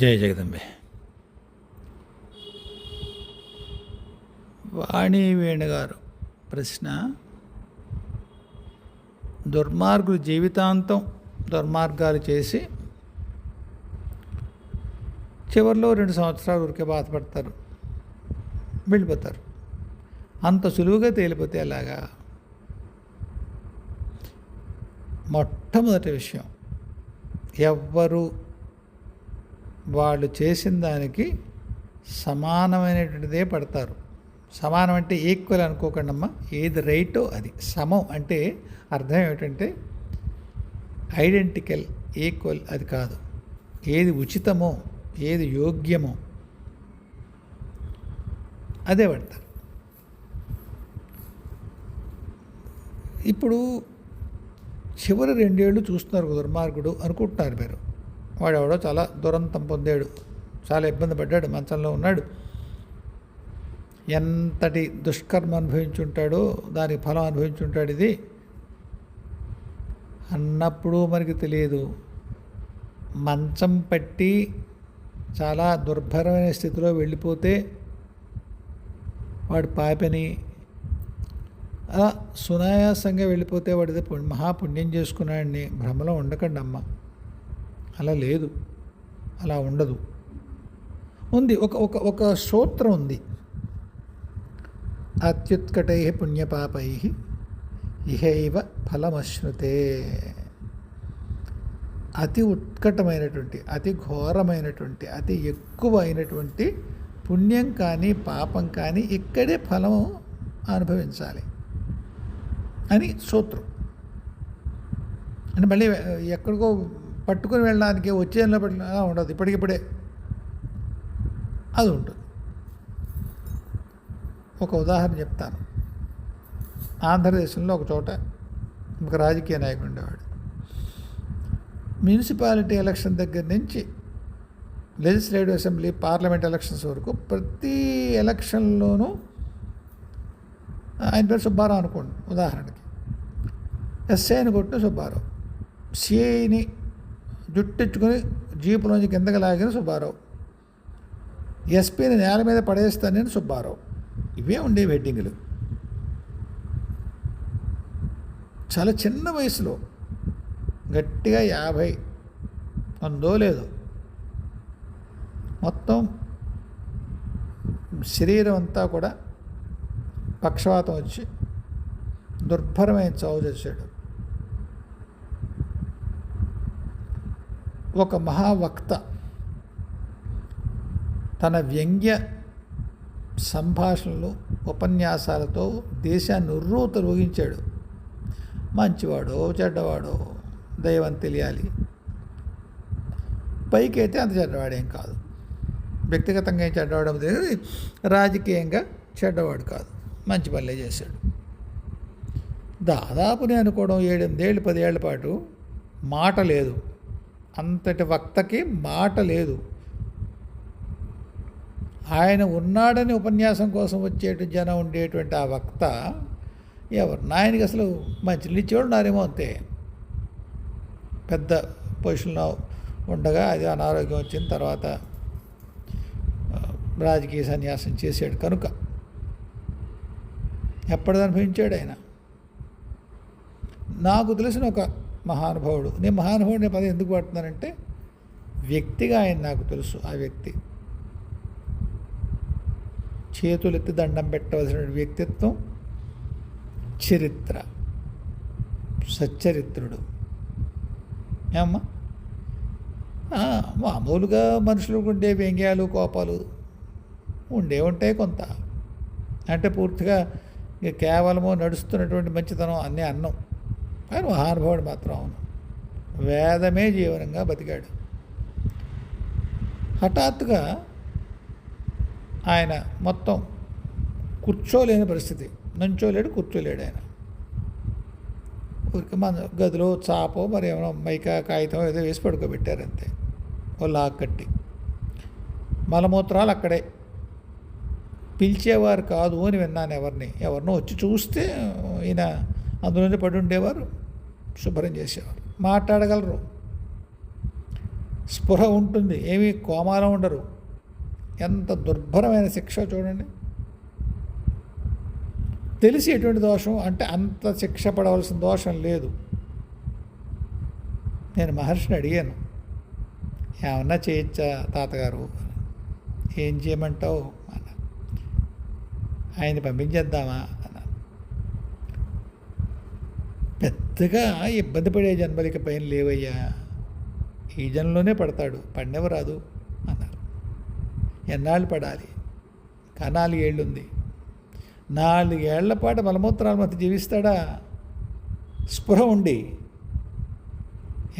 జయ జగదంబే. వాణి వేణుగారు ప్రశ్న: దుర్మార్గులు జీవితాంతం దుర్మార్గాలు చేసి చివరిలో 2 సంవత్సరాలు ఊరికే బాధపడతారు, వెళ్ళిపోతారు. అంత సులువుగా తేలిపోతే ఎలాగా? మొట్టమొదటి విషయం, ఎవ్వరు వాళ్ళు చేసిన దానికి సమానమైనటువంటిదే పడతారు. సమానం అంటే ఈక్వల్ అనుకోకండి అమ్మా, ఏది రైటో అది. సమం అంటే అర్థం ఏమిటంటే ఐడెంటికల్, ఈక్వల్ అది కాదు. ఏది ఉచితమో, ఏది యోగ్యమో అదే పడతారు. ఇప్పుడు చివరి 2 ఏళ్ళు చూస్తున్నారు దుర్మార్గుడు అనుకుంటున్నారు మీరు. వాడెవడో చాలా దురంతం పొందాడు, చాలా ఇబ్బంది పడ్డాడు, మంచంలో ఉన్నాడు, ఎంతటి దుష్కర్మ అనుభవించుంటాడో దానికి ఫలం అనుభవించుంటాడు ఇది అన్నప్పుడు మనకి తెలియదు. మంచం పట్టి చాలా దుర్భరమైన స్థితిలో వెళ్ళిపోతే వాడు పాపని, అలా సునాయాసంగా వెళ్ళిపోతే వాడిది మహాపుణ్యం చేసుకున్నాడని భ్రమలో ఉండకండి అమ్మ. అలా లేదు, అలా ఉండదు. ఉంది ఒక సూత్రం ఉంది. అత్యుత్కటై పుణ్యపాపై ఇహైవ ఫలమశ్నుతే. అతి ఉత్కటమైనటువంటి, అతి ఘోరమైనటువంటి, అతి ఎక్కువ అయినటువంటి పుణ్యం కానీ పాపం కానీ ఇక్కడే ఫలం అనుభవించాలి అని సూత్రం. అంటే మళ్ళీ ఎక్కడికో పట్టుకొని వెళ్ళడానికి వచ్చేలో ఉండదు, ఇప్పటికిప్పుడే అది ఉంటుంది. ఒక ఉదాహరణ చెప్తాను. ఆంధ్రదేశంలో ఒక చోట ఒక రాజకీయ నాయకుడు ఉండేవాడు. మున్సిపాలిటీ ఎలక్షన్ దగ్గర నుంచి లెజిస్లేటివ్ అసెంబ్లీ, పార్లమెంట్ ఎలక్షన్స్ వరకు ప్రతి ఎలక్షన్లోనూ ఆయన పేరు సుబ్బారావు అనుకోండి ఉదాహరణకి. ఎస్ఐని కొట్టిన సుబ్బారావు, సిఐని జుట్టెచ్చుకొని జీపులోంచి కిందకి లాగిన సుబ్బారావు, ఎస్పీని నేల మీద పడేస్తానని సుబ్బారావు. ఇవే ఉండేవి హెడ్డింగ్లు. చాలా చిన్న వయసులో, గట్టిగా 50 ఉందో లేదో, మొత్తం శరీరం అంతా కూడా పక్షవాతం వచ్చి దుర్భరమైన చావు చేశాడు. ఒక మహావక్త తన వ్యంగ్య సంభాషణలు, ఉపన్యాసాలతో దేశాన్ని ఉర్రూతలూగించాడు. మంచివాడో చెడ్డవాడో దైవం తెలియాలి. పైకి అయితే అంత చెడ్డవాడేం కాదు, వ్యక్తిగతంగా ఏం చెడ్డవాడు తెలియదు, రాజకీయంగా చెడ్డవాడు కాదు, మంచి పనులే చేశాడు. దాదాపు నేను అనుకోవడం 7-8 ఏళ్ళు 10 ఏళ్ల పాటు మాట లేదు. అంతటి వక్తకి మాట లేదు. ఆయన ఉన్నాడని ఉపన్యాసం కోసం వచ్చేటు జనం ఉండేటువంటి ఆ వక్త ఎవరు? ఆయనకి అసలు మంచినీళ్ళు ఇచ్చేవాడు ఉన్నారేమో అంతే. పెద్ద పొజిషన్లో ఉండగా అది అనారోగ్యం వచ్చిన తర్వాత రాజకీయ సన్యాసం చేశాడు కనుక ఎప్పటిది అనుభవించాడు ఆయన. నాకు తెలిసిన ఒక మహానుభావుడు, నేను మహానుభావుడిని పదం ఎందుకు పడుతున్నానంటే వ్యక్తిగా ఆయన నాకు తెలుసు. ఆ వ్యక్తి చేతులెత్తి దండం పెట్టవలసిన వ్యక్తిత్వం, చరిత్ర, సచ్చరిత్రుడు. ఏమ్మా, మామూలుగా మనుషులకు ఉండే వ్యంగ్యాలు, కోపాలు ఉంటాయి కొంత. అంటే పూర్తిగా కేవలము నడుస్తున్నటువంటి మంచితనం అన్నీ అన్నం. కానీ మహానుభావుడు మాత్రం అవును, వేదమే జీవనంగా బతికాడు. హఠాత్తుగా ఆయన మొత్తం కూర్చోలేని పరిస్థితి, నుంచోలేడు, కూర్చోలేడు. ఆయన ఊరికి మన గదిలో చాపో మరి ఏమైనా మైకా కాగితం ఏదో వేసి పడుకోబెట్టారు అంతే, ఓ లాగ్ కట్టి. మలమూత్రాలు అక్కడే, పిలిచేవారు కాదు అని విన్నాను. ఎవరినో వచ్చి చూస్తే ఈయన అందులోనే పడి ఉండేవారు, శుభ్రం చేసేవారు, మాట్లాడగలరు. స్పృహ ఉంటుంది, ఏమీ కోమాలో ఉండరు. ఎంత దుర్భరమైన శిక్ష చూడండి. తెలిసి ఎటువంటి దోషం అంటే అంత శిక్ష పడవలసిన దోషం లేదు. నేను మహర్షిని అడిగాను, ఏమన్నా చేయొచ్చా తాతగారు? ఏం చేయమంటావు అన్న. ఆయన్ని పంపించేద్దామా అన్న. పెద్దగా ఇబ్బంది పడే జన్మలకి పైన లేవయ్యా, ఈ జన్మలోనే పడతాడు, పడినెవరాదు అన్నారు. ఎన్నాళ్ళు పడాలి? ఇంకా 4 ఏళ్ళు ఉంది. 4 ఏళ్ల పాటు మలమూత్రాల మధ్య జీవిస్తాడా? స్పృహ ఉండి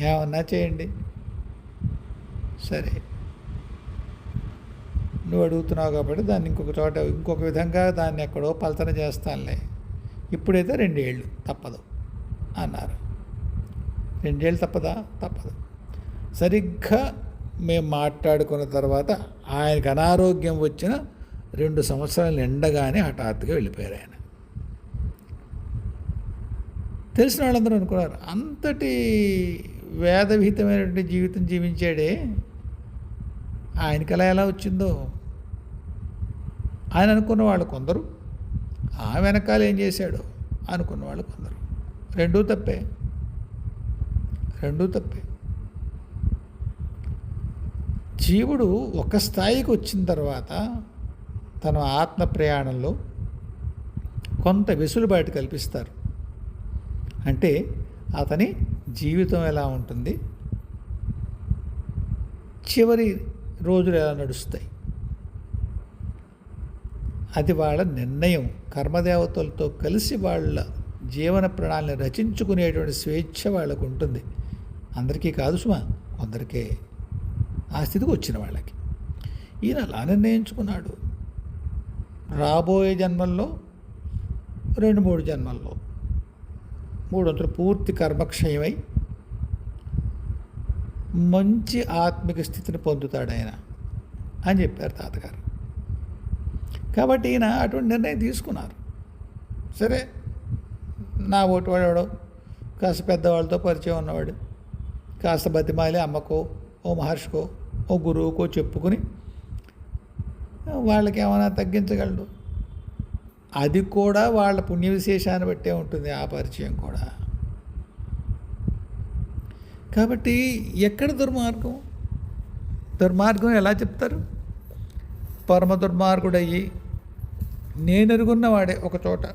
ఏమన్నా చేయండి. సరే, నువ్వు అడుగుతున్నావు కాబట్టి దాన్ని ఇంకొక విధంగా దాన్ని ఎక్కడో పలతన చేస్తానులే. ఇప్పుడైతే 2 ఏళ్ళు తప్పదు అన్నారు. 2 ఏళ్ళు తప్పదా? తప్పదు. సరిగ్గా మేము మాట్లాడుకున్న తర్వాత ఆయనకు అనారోగ్యం వచ్చిన 2 సంవత్సరాలు ఎండగానే హఠాత్తుగా వెళ్ళిపోయారు ఆయన. తెలిసిన వాళ్ళందరూ అనుకున్నారు, అంతటి వేదవిహితమైనటువంటి జీవితం జీవించాడే, ఆయనకి ఎలా వచ్చిందో. ఆయన అనుకున్న వాళ్ళు కొందరు, ఆ వెనకాల ఏం చేశాడో అనుకున్న వాళ్ళు కొందరు. రెండూ తప్పే. జీవుడు ఒక స్థాయికి వచ్చిన తర్వాత తన ఆత్మ ప్రయాణంలో కొంత వెసులుబాటు కల్పిస్తారు. అంటే అతని జీవితం ఎలా ఉంటుంది, చివరి రోజులు ఎలా నడుస్తాయి, అది వాళ్ళ నిర్ణయం. కర్మదేవతలతో కలిసి వాళ్ళ జీవన ప్రణాళిని రచించుకునేటువంటి స్వేచ్ఛ వాళ్ళకు ఉంటుంది. అందరికీ కాదు సుమా, కొందరికే ఆ స్థితికి వచ్చిన వాళ్ళకి. ఈయన అలా నిర్ణయించుకున్నాడు. రాబోయే జన్మల్లో 2-3 జన్మల్లో 3 వంతులు పూర్తి కర్మక్షయమై మంచి ఆత్మిక స్థితిని పొందుతాడు ఆయన అని చెప్పారు తాతగారు. కాబట్టి ఈయన అటువంటి నిర్ణయం తీసుకున్నారు. సరే, నా ఓటు వాడేవాడు కాస్త పెద్దవాళ్ళతో పరిచయం ఉన్నవాడు, కాస్త బతిమాలి అమ్మకో ఓ మహర్షికో ఓ గురువుకో చెప్పుకుని వాళ్ళకి ఏమైనా తగ్గించగలడు. అది కూడా వాళ్ళ పుణ్య విశేషాన్ని బట్టే ఉంటుంది ఆ పరిచయం కూడా. కాబట్టి ఎక్కడ దుర్మార్గం ఎలా చెప్తారు? పరమ దుర్మార్గుడయ్యి నేనెరుగున్నవాడే ఒక చోట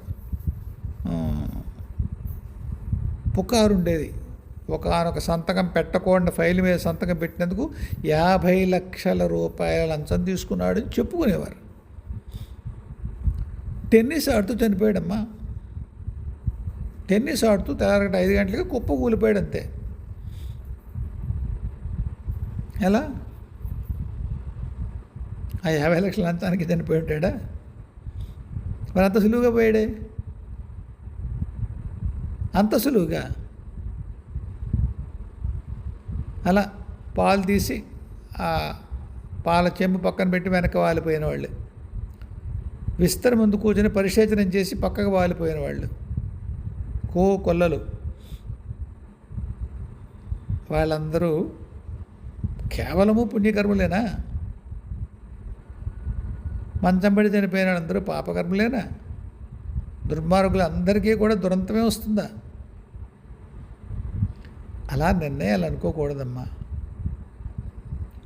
పుకారుండేది. ఒకనొక సంతకం పెట్టకుండా ఫైల్ మీద సంతకం పెట్టినందుకు 50 లక్షల రూపాయల లంచం తీసుకున్నాడు అని చెప్పుకునేవారు. టెన్నిస్ ఆడుతూ చనిపోయాడమ్మా. టెన్నిస్ ఆడుతూ తెల్లారగట 5 గంటలకి కుప్ప కూలిపోయాడు అంతే. ఎలా? ఆ 50 లక్షల లంచానికి చనిపోయి ఉంటాడా? మరి అంత సులువుగా పోయాడే, అంత సులువుగా. అలా పాలు తీసి ఆ పాల చెంబు పక్కన పెట్టి వెనక వాలిపోయిన వాళ్ళు, విస్తర ముందు కూర్చొని పరిశేచనం చేసి పక్కకు వాలిపోయిన వాళ్ళు, కొల్లలు, వాళ్ళందరూ కేవలము పుణ్యకర్మలేనా? మంచం పడి చనిపోయిన వాళ్ళందరూ పాపకర్మలేనా? దుర్మార్గులు అందరికీ కూడా దురంతమే వస్తుందా? అలా నిర్ణయాలు అనుకోకూడదమ్మా.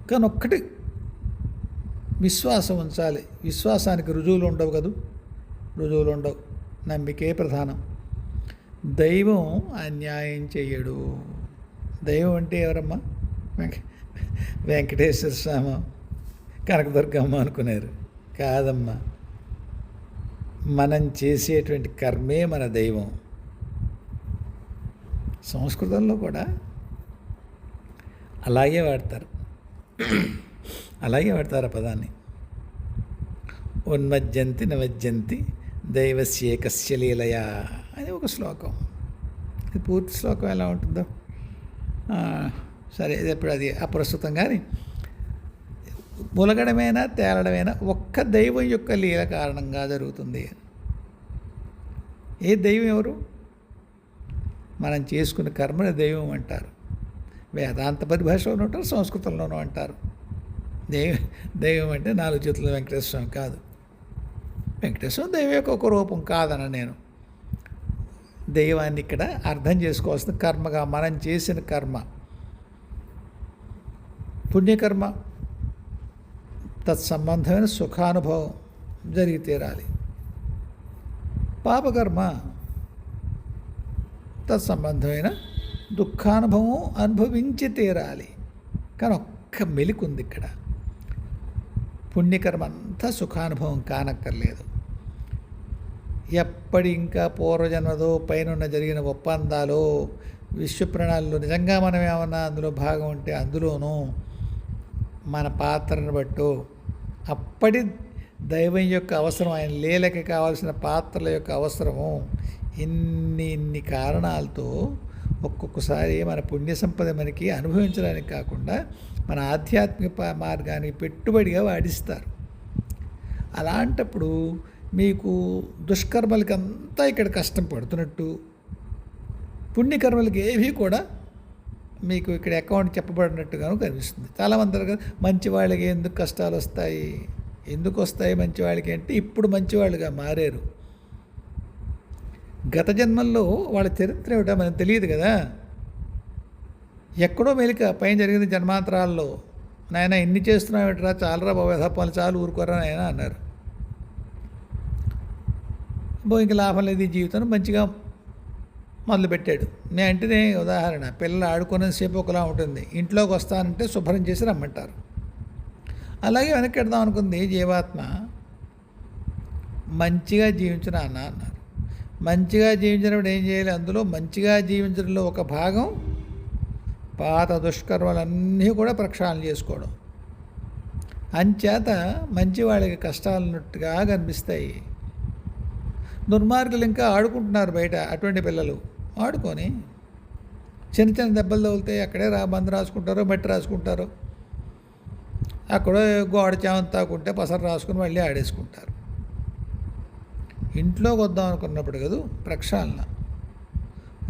కానీ ఒక్కటి విశ్వాసం ఉంచాలి. విశ్వాసానికి రుజువులు ఉండవు కదూ, రుజువులు ఉండవు, నమ్మికే ప్రధానం. దైవం అన్యాయం చెయ్యడు. దైవం అంటే ఎవరమ్మా? వెంకటేశ్వర స్వామి, కనకదుర్గమ్మ అనుకున్నారు. కాదమ్మా, మనం చేసేటువంటి కర్మే మన దైవం. సంస్కృతంలో కూడా అలాగే వాడతారు ఆ పదాన్ని. ఉన్మజ్జంతి నవజ్జంతి దైవస్యేకస్య లీలయా అని ఒక శ్లోకం. ఇది పూర్తి శ్లోకం ఎలా ఉంటుందో సరే, ఇది ఎప్పుడు అది అప్రస్తుతం. కానీ ములగడమైనా తేలడమైనా ఒక్క దైవం యొక్క లీల కారణంగా జరుగుతుంది. ఏ దైవం ఎవరు? మనం చేసుకున్న కర్మని దైవం అంటారు. వేదాంత పరిభాషలోనూ అంటారు, సంస్కృతంలోనూ అంటారు. దైవం అంటే 4 చేతుల వెంకటేశ్వర స్వామి కాదు. వెంకటేశ్వరం దైవం యొక్క ఒక రూపం కాదన నేను. దైవాన్ని ఇక్కడ అర్థం చేసుకోవాల్సిన కర్మగా మనం చేసిన కర్మ, పుణ్యకర్మ, తత్సంబంధమైన సుఖానుభవం జరిగి తీరాలి. పాపకర్మ తత్సంబంధమైన దుఃఖానుభవం అనుభవించి తీరాలి. కానీ ఒక్క మెలికుంది ఇక్కడ, పుణ్యకర్మ అంతా సుఖానుభవం కానక్కర్లేదు. ఎప్పటి ఇంకా పూర్వజన్మదో పైన జరిగిన ఒప్పందాలు, విశ్వప్రణాళిలో నిజంగా మనం ఏమన్నా అందులో భాగం ఉంటే అందులోనూ మన పాత్రను బట్టు అప్పటి దైవం యొక్క అవసరం, ఆయన లీలకి కావాల్సిన పాత్రల యొక్క అవసరము, ఇన్ని కారణాలతో ఒక్కొక్కసారి మన పుణ్య సంపద మనకి అనుభవించడానికి కాకుండా మన ఆధ్యాత్మిక మార్గానికి పెట్టుబడిగా వాడిస్తారు. అలాంటప్పుడు మీకు దుష్కర్మలకి అంతా ఇక్కడ కష్టం పడుతున్నట్టు, పుణ్యకర్మలకి ఏవి కూడా మీకు ఇక్కడ అకౌంట్ చెప్పబడినట్టుగాను కనిపిస్తుంది. చాలామంది అంటారు కదా, మంచి వాళ్ళకి ఎందుకు కష్టాలు వస్తాయి, ఎందుకు వస్తాయి మంచి వాళ్ళకి అంటే, ఇప్పుడు మంచివాళ్ళుగా మారారు. గత జన్మల్లో వాళ్ళ చరిత్ర ఏమిటో మనకు తెలియదు కదా. ఎక్కడో మెలిక పైన జరిగిన జన్మాంతరాల్లో, నాయన ఇన్ని చేస్తున్నావు ఏమిట్రా, చాలరా బాబు, యథాపాలు చాలు, ఊరుకోరా నాయన అన్నారు. ఇంక లాభం లేదు ఈ జీవితం, మంచిగా మొదలుపెట్టాడు. నేను అంటేనే ఉదాహరణ, పిల్లలు ఆడుకునేసేపు ఒకలా ఉంటుంది, ఇంట్లోకి వస్తానంటే శుభ్రం చేసి రమ్మంటారు. అలాగే వెనక్కి వెడదాం అనుకుంది జీవాత్మ, మంచిగా జీవించిన అన్న అన్నారు. మంచిగా జీవించినప్పుడు ఏం చేయాలి, అందులో మంచిగా జీవించడంలో ఒక భాగం పాత దుష్కర్మలన్నీ కూడా ప్రక్షాళన చేసుకోవడం. అంచేత మంచి వాళ్ళకి కష్టాలున్నట్టుగా కనిపిస్తాయి. దుర్మార్గులు ఇంకా ఆడుకుంటున్నారు బయట, అటువంటి పిల్లలు ఆడుకొని చిన్న చిన్న దెబ్బలు తగిలితే అక్కడే బంద రాసుకుంటారో మట్టి రాసుకుంటారో, అక్కడో గోడ చావం తాకుంటే పసరు రాసుకుని మళ్ళీ ఆడేసుకుంటారు. ఇంట్లోకి వద్దాం అనుకున్నప్పుడు కదా ప్రక్షాళన.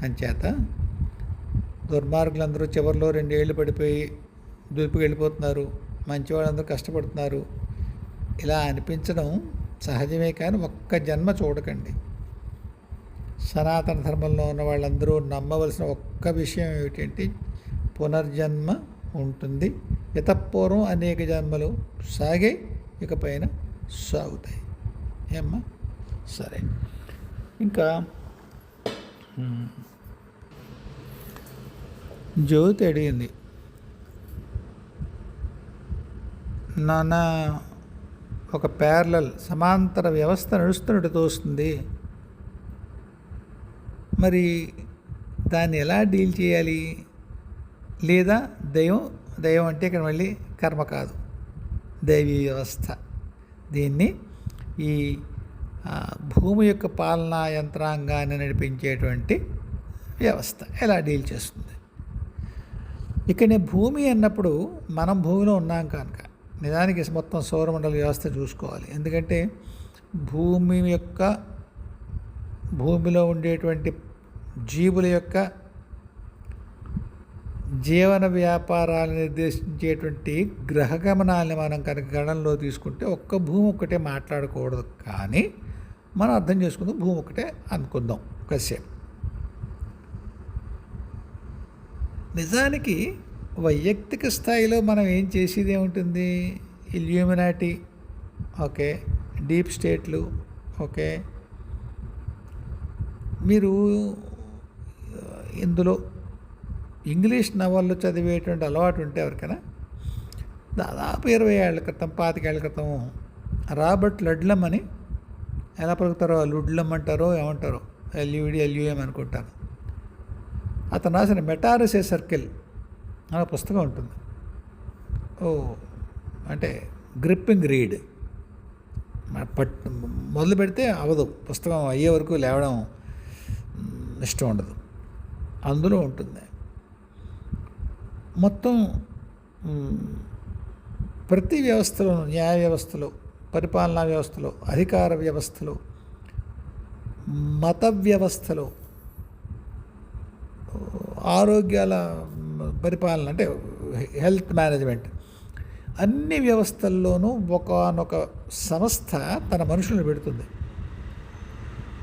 అంచేత దుర్మార్గులందరూ చివరిలో 2 ఏళ్ళు పడిపోయి దులిపికి వెళ్ళిపోతున్నారు, మంచివాళ్ళందరూ కష్టపడుతున్నారు. ఇలా అనిపించడం సహజమే, కానీ ఒక్క జన్మ చూడకండి. సనాతన ధర్మంలో ఉన్న వాళ్ళందరూ నమ్మవలసిన ఒక్క విషయం ఏమిటంటే, పునర్జన్మ ఉంటుంది. ఇతపూర్వం అనేక జన్మలు సాగే, ఇకపైన సాగుతాయి. ఏమ్మా, సరే. ఇంకా జ్యోతి అడిగింది, నాన్న ఒక ప్యారలల్ సమాంతర వ్యవస్థ నడుస్తున్నట్టు తోస్తుంది, మరి దాన్ని ఎలా డీల్ చేయాలి? లేదా దైవం అంటే ఇక్కడ మళ్ళీ కర్మ కాదు, దైవీ వ్యవస్థ. దీన్ని ఈ భూమి యొక్క పాలనా యంత్రాంగాన్ని నడిపించేటువంటి వ్యవస్థ ఎలా డీల్ చేస్తుంది? ఇక్కడ భూమి అన్నప్పుడు మనం భూమిలో ఉన్నాం కనుక నిజానికి మొత్తం సౌరమండల వ్యవస్థ చూసుకోవాలి. ఎందుకంటే భూమిలో ఉండేటువంటి జీవుల యొక్క జీవన వ్యాపారాలను నిర్దేశించేటువంటి గ్రహగమనాల్ని మనం కనుక గణనలో తీసుకుంటే ఒక్క భూమి ఒక్కటే మాట్లాడకూడదు, కానీ మనం అర్థం చేసుకుందాం భూమి ఒకటే అనుకుందాం కాసేపు. నిజానికి వైయక్తిక స్థాయిలో మనం ఏం చేసేది ఏముంటుంది? ఇల్యూమినాటీ, ఓకే, డీప్ స్టేట్లు, ఓకే. మీరు ఇందులో ఇంగ్లీష్ నవళ్ళు చదివేటువంటి అలవాటు ఉంటే ఎవరికైనా, దాదాపు 20 ఏళ్ల క్రితం 25 ఏళ్ల క్రితం రాబర్ట్ లడ్లమ్ అని, ఎలా పలుకుతారో లుడ్లమ్ అంటారో ఏమంటారో, LUM అనుకుంటాను, అతను రాసిన మెటారసే సర్కిల్ అనే పుస్తకం ఉంటుంది. అంటే గ్రిప్పింగ్ రీడ్, మొదలు పెడితే అవదు, పుస్తకం అయ్యే వరకు లేవడం ఇష్టం ఉండదు. అందులో ఉంటుంది మొత్తం ప్రతి వ్యవస్థలో, న్యాయ వ్యవస్థలో, పరిపాలనా వ్యవస్థలో, అధికార వ్యవస్థలో, మత వ్యవస్థలో, ఆరోగ్యాల పరిపాలన అంటే హెల్త్ మేనేజ్మెంట్, అన్ని వ్యవస్థల్లోనూ ఒకానొక సంస్థ తన మనుషులను పెడుతుంది.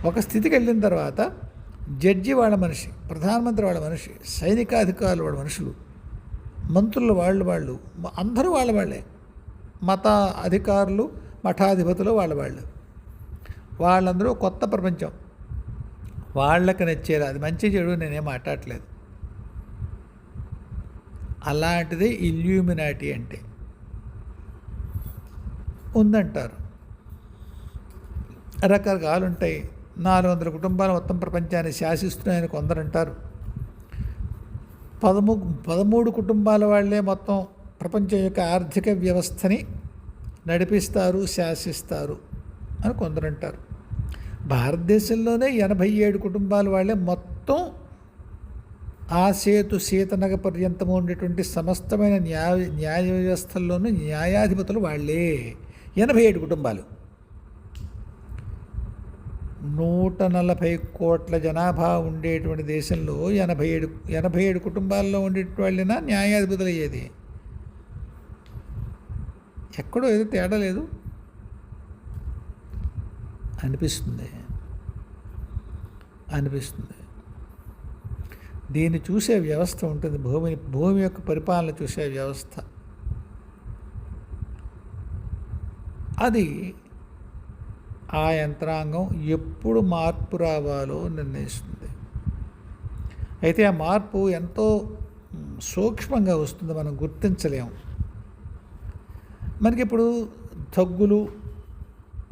ఒక స్థితికి వెళ్ళిన తర్వాత జడ్జి వాళ్ళ మనిషి, ప్రధానమంత్రి వాళ్ళ మనిషి, సైనికాధికారులు వాళ్ళ మనుషులు, మంత్రులు వాళ్ళు అందరూ వాళ్ళే, మత అధికారులు మఠాధిపతులు వాళ్ళు, వాళ్ళందరూ కొత్త ప్రపంచం, వాళ్ళకి నచ్చేలా. అది మంచి చెడు నేనేం మాట్లాడట్లేదు. అలాంటిది ఇల్యూమినాటీ అంటే ఉందంటారు. రకరకాలు ఉంటాయి. 400 కుటుంబాలు మొత్తం ప్రపంచాన్ని శాసిస్తున్నాయని కొందరంటారు. 13 కుటుంబాల వాళ్ళే మొత్తం ప్రపంచం యొక్క ఆర్థిక వ్యవస్థని నడిపిస్తారు, శాసిస్తారు అని కొందరంటారు. భారతదేశంలోనే 87 కుటుంబాల వాళ్ళే మొత్తం ఆ సేతు సీతనగ పర్యంతము ఉండేటువంటి సమస్తమైన న్యాయ వ్యవస్థల్లోనూ న్యాయాధిపతులు వాళ్ళే. 87 కుటుంబాలు. 140 కోట్ల జనాభా ఉండేటువంటి దేశంలో 87 కుటుంబాల్లో ఉండేటువంటి వాళ్ళైనా న్యాయాధిపతులు అయ్యేది. ఎక్కడో ఏదో తేడా లేదు అనిపిస్తుంది. దీన్ని చూసే వ్యవస్థ ఉంటుంది, భూమి యొక్క పరిపాలన చూసే వ్యవస్థ. అది ఆ యంత్రాంగం ఎప్పుడు మార్పు రావాలో నిర్ణయిస్తుంది. అయితే ఆ మార్పు ఎంతో సూక్ష్మంగా వస్తుంది, మనం గుర్తించలేము. మనకి ఇప్పుడు థగ్గులు,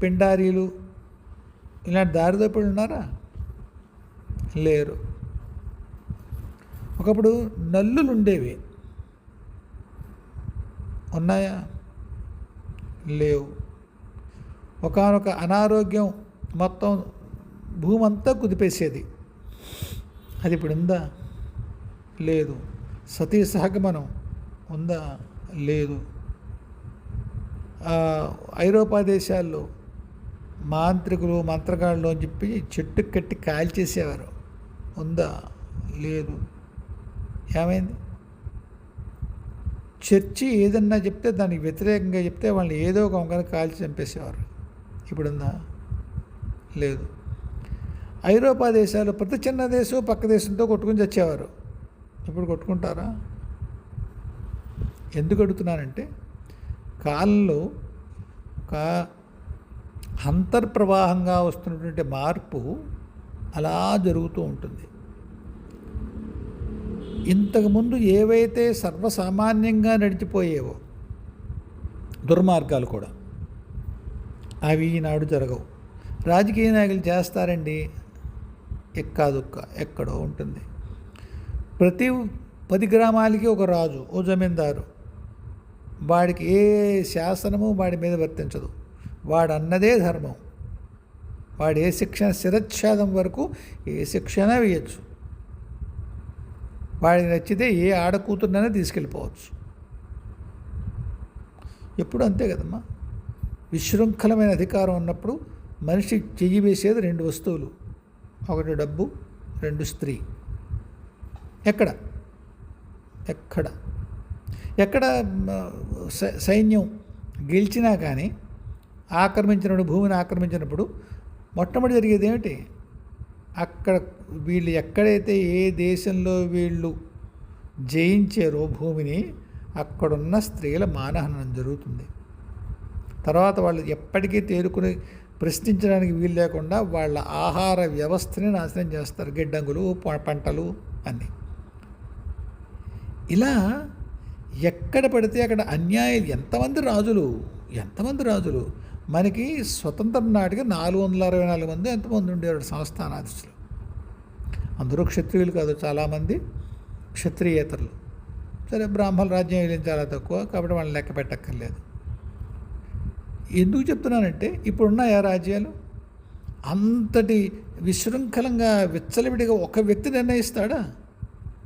పిండారీలు ఇలాంటి దారిదోపిళ్ళు ఉన్నారా? లేరు. ఒకప్పుడు నల్లులు ఉండేవి, ఉన్నాయా? లేవు. ఒకానొక అనారోగ్యం మొత్తం భూమి అంతా కుదిపేసేది, అది ఇప్పుడు ఉందా? లేదు. సతీ సహగమనం ఉందా? లేదు. ఐరోపా దేశాల్లో మాంత్రికులు మంత్రగాళ్ళు అని చెప్పి చెట్టు కట్టి కాల్చేసేవారు, ఉందా? లేదు. ఏమైంది? చర్చి ఏదన్నా చెప్తే దానికి వ్యతిరేకంగా చెప్తే వాళ్ళని ఏదో ఒక వంకన కాల్చి చంపేసేవారు, ఇప్పుడుందా? లేదు. ఐరోపా దేశాలు ప్రతి చిన్న దేశం పక్క దేశంతో కొట్టుకుని చచ్చేవారు, ఇప్పుడు కొట్టుకుంటారా? ఎందుకు అడుగుతున్నానంటే కాలంలో ఒక అంతర్ప్రవాహంగా వస్తున్నటువంటి మార్పు అలా జరుగుతూ ఉంటుంది. ఇంతకుముందు ఏవైతే సర్వసామాన్యంగా నడిచిపోయేవో దుర్మార్గాలు కూడా అవి ఈనాడు జరగవు. రాజకీయ నాయకులు చేస్తారండి, ఎక్కాదుక్క ఎక్కడో ఉంటుంది. ప్రతి 10 గ్రామాలకి ఒక రాజు, ఓ జమీందారు, వాడికి ఏ శాసనము వాడి మీద వర్తించదు, వాడు అన్నదే ధర్మం. వాడు ఏ శిక్షణ, శిరచ్ఛేదం వరకు ఏ శిక్షణ వేయచ్చు. వాడికి నచ్చితే ఏ ఆడకూతురునైనా తీసుకెళ్ళిపోవచ్చు. ఎప్పుడు అంతే కదమ్మా. విశృంఖలమైన అధికారం ఉన్నప్పుడు మనిషి చెయ్యి వేసేది 2 వస్తువులు, ఒకటి డబ్బు, 2 స్త్రీ. ఎక్కడ సైన్యం గెలిచినా కానీ భూమిని ఆక్రమించినప్పుడు మొట్టమొదటి జరిగేది ఏమిటి? అక్కడ వీళ్ళు ఎక్కడైతే ఏ దేశంలో వీళ్ళు జయించారో భూమిని, అక్కడున్న స్త్రీల మానహనం జరుగుతుంది. తర్వాత వాళ్ళు ఎప్పటికీ తేరుకుని ప్రశ్నించడానికి వీలు లేకుండా వాళ్ళ ఆహార వ్యవస్థని నాశనం చేస్తారు, గిడ్డంగులు, పంటలు అన్నీ. ఇలా ఎక్కడ పడితే అక్కడ అన్యాయాలు. ఎంతమంది రాజులు మనకి స్వతంత్రం నాటికి 464 మంది ఎంతమంది ఉండేవారు సంస్థానాధీశులు. అందరూ క్షత్రియులు కాదు, చాలామంది క్షత్రియేతరులు. సరే, బ్రాహ్మణ రాజ్యం వెళ్ళిన చాలా తక్కువ, కాబట్టి వాళ్ళని లెక్క పెట్టక్కర్లేదు. ఎందుకు చెప్తున్నానంటే ఇప్పుడున్నాయా రాజ్యాలు అంతటి విశృంఖలంగా విచ్చలవిడిగా ఒక వ్యక్తి నిర్ణయిస్తాడా?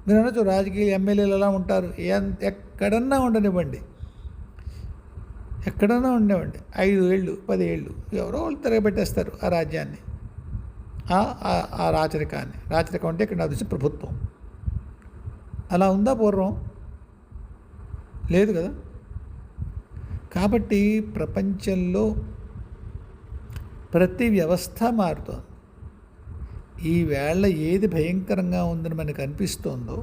మీరు అనొచ్చు రాజకీయ ఎమ్మెల్యేలు ఎలా ఉంటారు, ఎక్కడన్నా ఉండనివ్వండి, 5 ఏళ్ళు 10 ఏళ్ళు ఎవరో వాళ్ళు తిరగబెట్టేస్తారు ఆ రాజ్యాన్ని, ఆ రాచరికాన్ని. రాచరికం అంటే ఇక్కడ నాకు తెలిసి ప్రభుత్వం. అలా ఉందా పూర్వం? లేదు కదా. కాబట్టి ప్రపంచంలో ప్రతి వ్యవస్థ మారుతోంది. ఈవేళ ఏది భయంకరంగా ఉందని మనకు అనిపిస్తోందో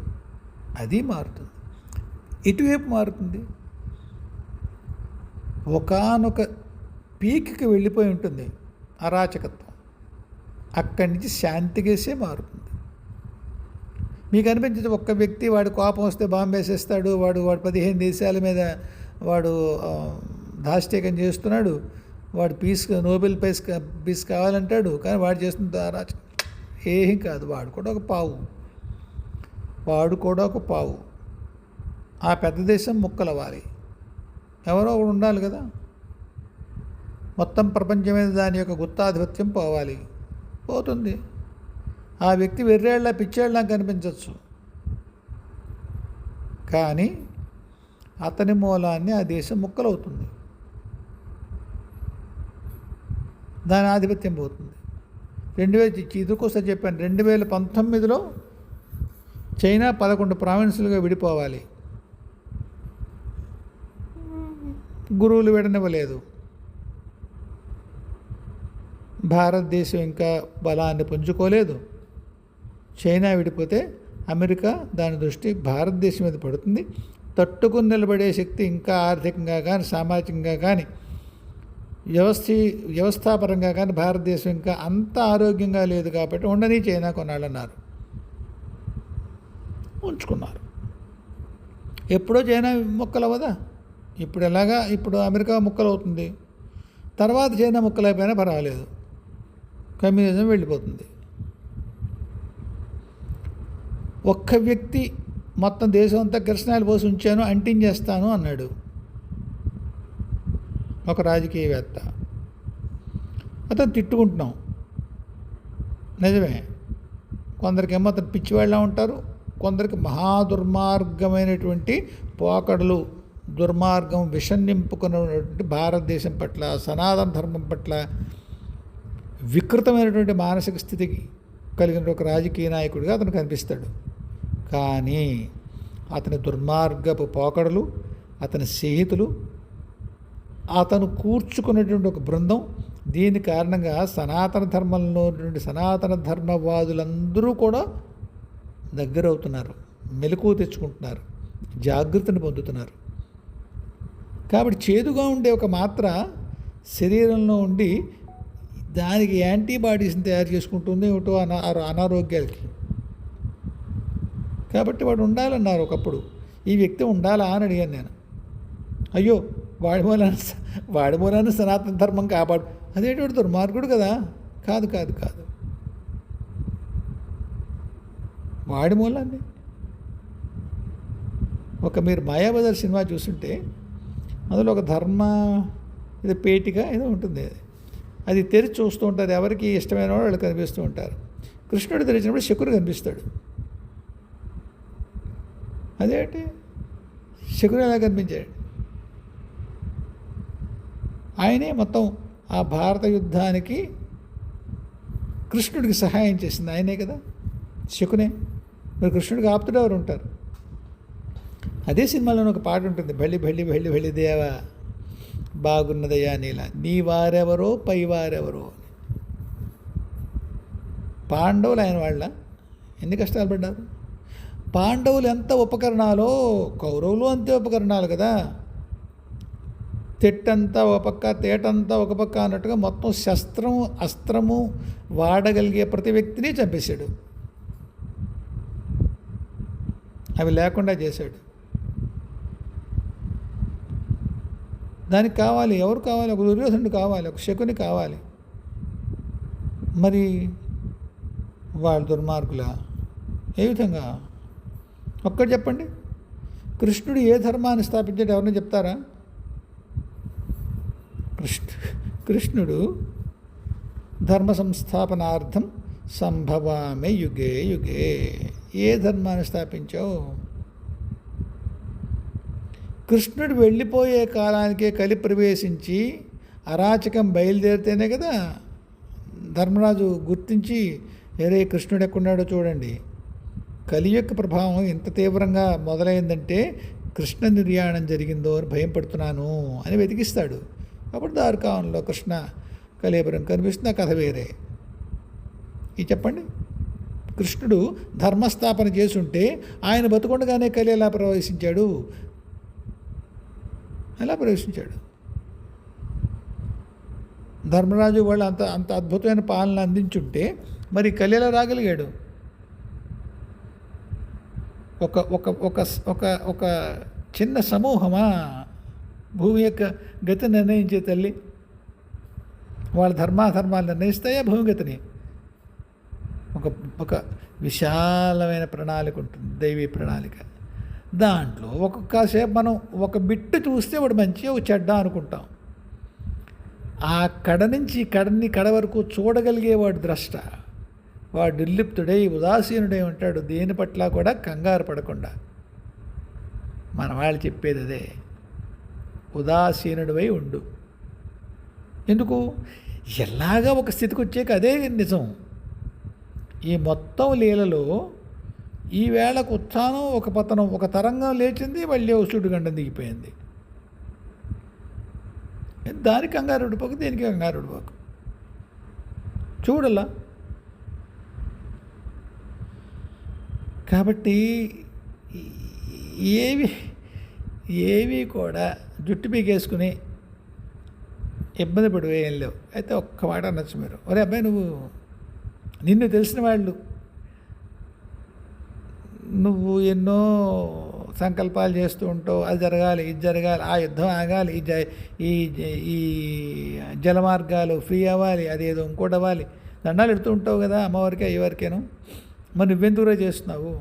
అది మారుతుంది. ఇటువైపు మారుతుంది. ఒకానొక పీక్కి వెళ్ళిపోయి ఉంటుంది అరాచకత్వం. అక్కడి నుంచి శాంతిగేసే మారుతుంది. మీకు అనిపించదు, ఒక్క వ్యక్తి వాడు కోపం వస్తే బాంబు వేసేస్తాడు, వాడు 15 దేశాల మీద వాడు దాష్టీకం చేస్తున్నాడు, వాడు నోబెల్ పీస్ కావాలంటాడు, కానీ వాడు చేస్తున్న అరాచకం ఏం కాదు. వాడు కూడా ఒక పావు. ఆ పెద్ద దేశం ముక్కలవ్వాలి, ఎవరో ఒకడు ఉండాలి కదా. మొత్తం ప్రపంచం మీద దాని యొక్క గుత్తాధిపత్యం పోతుంది. ఆ వ్యక్తి వెర్రేళ్ళ పిచ్చేళ్ళ కనిపించవచ్చు, కానీ అతని మూలాన్ని ఆ దేశం ముక్కలవుతుంది, దాని ఆధిపత్యం పోతుంది. ఇదికోసం చెప్పాను, 2019లో చైనా 11 ప్రావిన్సులుగా విడిపోవాలి. గురువులు విడనివ్వలేదు. భారతదేశం ఇంకా బలాన్ని పుంజుకోలేదు. చైనా విడిపోతే అమెరికా దాని దృష్టి భారతదేశం మీద పడుతుంది. తట్టుకుని నిలబడే శక్తి ఇంకా ఆర్థికంగా కానీ, సామాజికంగా కానీ, వ్యవస్థాపరంగా కానీ భారతదేశం ఇంకా అంత ఆరోగ్యంగా లేదు. కాబట్టి ఉండని చైనా కొన్నాళ్ళన్నారు, ఉంచుకున్నారు. ఎప్పుడో చైనా ముక్కలవ్వదా? ఇప్పుడు అమెరికా ముక్కలవుతుంది, తర్వాత చైనా ముక్కలైపోయినా పర్వాలేదు, కమ్యూనిజం వెళ్ళిపోతుంది. ఒక్క వ్యక్తి మొత్తం దేశం అంతా కిరసనాయలు పోసి ఉంచాను, అంటించేస్తాను అన్నాడు ఒక రాజకీయవేత్త. అతను తిట్టుకుంటున్నాం, నిజమే. కొందరికేమో అతను పిచ్చివాళ్ళ ఉంటారు, కొందరికి మహాదుర్మార్గమైనటువంటి పోకడలు, దుర్మార్గం, విషం నింపుకున్నటువంటి భారతదేశం పట్ల, సనాతన ధర్మం పట్ల వికృతమైనటువంటి మానసిక స్థితికి కలిగిన ఒక రాజకీయ నాయకుడిగా అతను కనిపిస్తాడు. కానీ అతని దుర్మార్గపు పోకడలు, అతని స్నేహితులు, అతను కూర్చుకున్నటువంటి ఒక బృందం, దీని కారణంగా సనాతన ధర్మంలో సనాతన ధర్మవాదులందరూ కూడా దగ్గరవుతున్నారు, మెలకువ తెచ్చుకుంటున్నారు, జాగృతిని పొందుతున్నారు. కాబట్టి చేదుగా ఉండే ఒక మాత్ర శరీరంలో ఉండి దానికి యాంటీబాడీస్ని తయారు చేసుకుంటుంది ఏమిటో అనారోగ్యాలకి. కాబట్టి వాడు ఉండాలన్నారు ఒకప్పుడు. ఈ వ్యక్తి ఉండాలా అని అడిగాను నేను. అయ్యో వాడి మూలాన సనాతన ధర్మం కాపాడు, అదేంటి దుర్మార్గుడు కదా? కాదు, వాడి మూలాన్ని. మీరు మాయాబజార్ సినిమా చూస్తుంటే అందులో ఒక ఇది పేటిక ఏదో ఉంటుంది, అది తెరిచి చూస్తూ ఉంటారు. ఎవరికి ఇష్టమైన వాళ్ళు కనిపిస్తూ ఉంటారు. కృష్ణుడు తెరిచినప్పుడు శకుడు కనిపిస్తాడు. అదేంటి శకుడు ఎలా కనిపించాడు? ఆయనే మొత్తం ఆ భారత యుద్ధానికి కృష్ణుడికి సహాయం చేసింది ఆయనే కదా, శకునే. మరి కృష్ణుడికి ఆప్తుడు ఎవరు ఉంటారు? అదే సినిమాలో ఒక పాట ఉంటుంది, బళ్ళి బళ్ళి బళ్ళి బళ్ళి దేవా బాగున్నదయ్యా నీలా, నీ వారెవరో పై వారెవరో. పాండవులు ఆయన వాళ్ళ ఎన్ని కష్టాలు పడ్డారు. పాండవులు ఎంత ఉపకరణాలో కౌరవులు అంతే ఉపకరణాలు కదా. తెట్టంతా ఒక పక్క, తేటంతా ఒక పక్క అన్నట్టుగా మొత్తం శస్త్రము అస్త్రము వాడగలిగే ప్రతి వ్యక్తిని చంపేశాడు, అవి లేకుండా చేశాడు. దానికి కావాలి, ఎవరు కావాలి? ఒక దుర్యోధనుడు కావాలి, ఒక శకుని కావాలి. మరి వాళ్ళు దుర్మార్గులా? ఏ విధంగా? ఒక్కటి చెప్పండి, కృష్ణుడు ఏ ధర్మాన్ని స్థాపించాడు? ఎవరిని చెప్తారా? కృష్ణుడు ధర్మ సంస్థాపనార్థం సంభవామి యుగే యుగే. ఏ ధర్మాన్ని స్థాపించావు? కృష్ణుడు వెళ్ళిపోయే కాలానికే కలి ప్రవేశించి అరాచకం బయలుదేరితేనే కదా ధర్మరాజు గుర్తించి ఏరే కృష్ణుడు ఎక్కడున్నాడో చూడండి. కలి యొక్క ప్రభావం ఎంత తీవ్రంగా మొదలైందంటే కృష్ణ నిర్యాణం జరిగిందో అని భయం పడుతున్నాను అని వెతికిస్తాడు. అప్పుడు ద్వారకావనంలో కృష్ణ కళేబరం కనిపిస్తుంది. ఆ కథ వేరే. ఇది చెప్పండి, కృష్ణుడు ధర్మస్థాపన చేసుంటే ఆయన బతుకుండగానే కలి ఎలా ప్రవేశించాడు? ఎలా ప్రవేశించాడు? ధర్మరాజు వాళ్ళు అంత అంత అద్భుతమైన పాలన అందించుంటే మరి కలి ఎలా రాగలిగాడు? ఒక ఒక ఒక ఒక ఒక చిన్న సమూహమా భూమి యొక్క గతి నిర్ణయించే తల్లి? వాళ్ళ ధర్మాధర్మాలు నిర్ణయిస్తాయా భూమి గతిని? ఒక ఒక విశాలమైన ప్రణాళిక ఉంటుంది, దైవీ ప్రణాళిక. దాంట్లో ఒక్కొక్కసేపు మనం ఒక బిట్టు చూస్తే వాడు మంచి ఒక చెడ్డ అనుకుంటాం. ఆ కడ నుంచి కడ వరకు చూడగలిగేవాడు ద్రష్ట. వాడు నిర్లిప్తుడై ఉదాసీనుడై ఉంటాడు, దేని పట్ల కూడా కంగారు పడకుండా. మన వాళ్ళు చెప్పేది అదే, ఉదాసీనుడివై ఉండు. ఎందుకు? ఎలాగా ఒక స్థితికి వచ్చాక అదే నిజం. ఈ మొత్తం లీలలో ఈ వేళకు ఉత్థానం, ఒక పతనం, ఒక తరంగం లేచింది, మళ్ళీ ఒక సుడిగండం దిగిపోయింది. దానికి కంగారు ఉడిపోకు, దేనికి కంగారు ఉడిపోకు. చూడలా. కాబట్టి ఏవి కూడా జుట్టు పీకేసుకుని ఇబ్బంది పడిపోయి ఏం లేవు. అయితే ఒక్క మాట అనొచ్చు మీరు, ఒరే అబ్బాయి నిన్ను తెలిసిన వాళ్ళు, నువ్వు ఎన్నో సంకల్పాలు చేస్తూ ఉంటావు, అది జరగాలి, ఇది జరగాలి, ఆ యుద్ధం ఆగాలి, ఈ జలమార్గాలు ఫ్రీ అవ్వాలి, అదేదో ఇంకోటి అవ్వాలి, దండాలు ఎడుతూ ఉంటావు కదా అమ్మవారికి అయ్యేవారికేను. మరి నువ్వెందుకురా చేస్తున్నావు?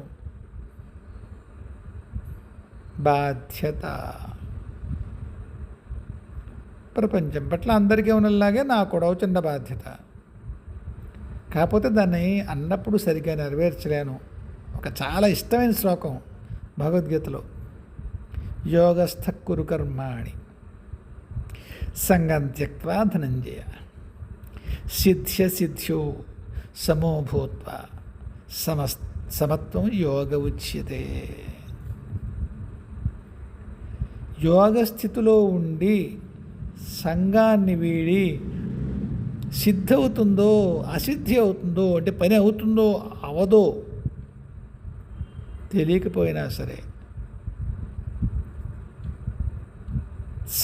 బాధ్యత. ప్రపంచం పట్ల అందరికీ ఉన్నలాగే నాకు కూడా చిన్న బాధ్యత. కాకపోతే దాన్ని అన్నప్పుడు సరిగ్గా నెరవేర్చలేను. ఒక చాలా ఇష్టమైన శ్లోకం భగవద్గీతలో, యోగస్థ కురు కర్మాణి సంగం త్యక్త్వా ధనంజయ సిద్ధ్యో సమో భూత్వా సమత్వం యోగ ఉచ్యతే. యోగస్థితిలో ఉండి సంఘాన్ని వీడి సిద్ధవుతుందో అసిద్ధి అవుతుందో, అంటే పని అవుతుందో అవదో తెలియకపోయినా సరే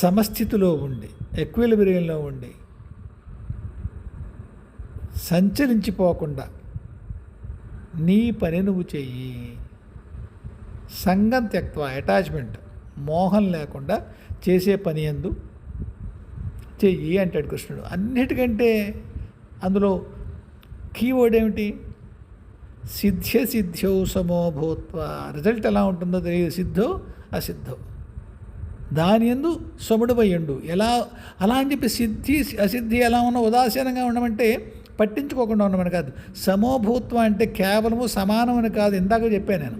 సమస్థితిలో ఉండి, ఎక్విలిబ్రియంలో ఉండి, సంచరించిపోకుండా నీ పని నువ్వు చెయ్యి. సంగం త్యక్త్వ, అటాచ్మెంట్, మోహం లేకుండా చేసే పని యందు చెయ్యి అంటాడు కృష్ణుడు. అన్నిటికంటే అందులో కీవర్డ్ ఏమిటి? సిద్ధ్యో సమో భూత్వ. రిజల్ట్ ఎలా ఉంటుందో తెలియదు, సిద్ధో అసిద్ధో. దాని యందు సముడువయ్యండు. ఎలా అలా అని చెప్పి సిద్ధి అసిద్ధి ఎలా ఉన్నా ఉదాసీనంగా ఉండమంటే పట్టించుకోకుండా ఉండమని కాదు. సమోభూత్వ అంటే కేవలము సమానమని కాదు. ఇందాక చెప్పాను నేను,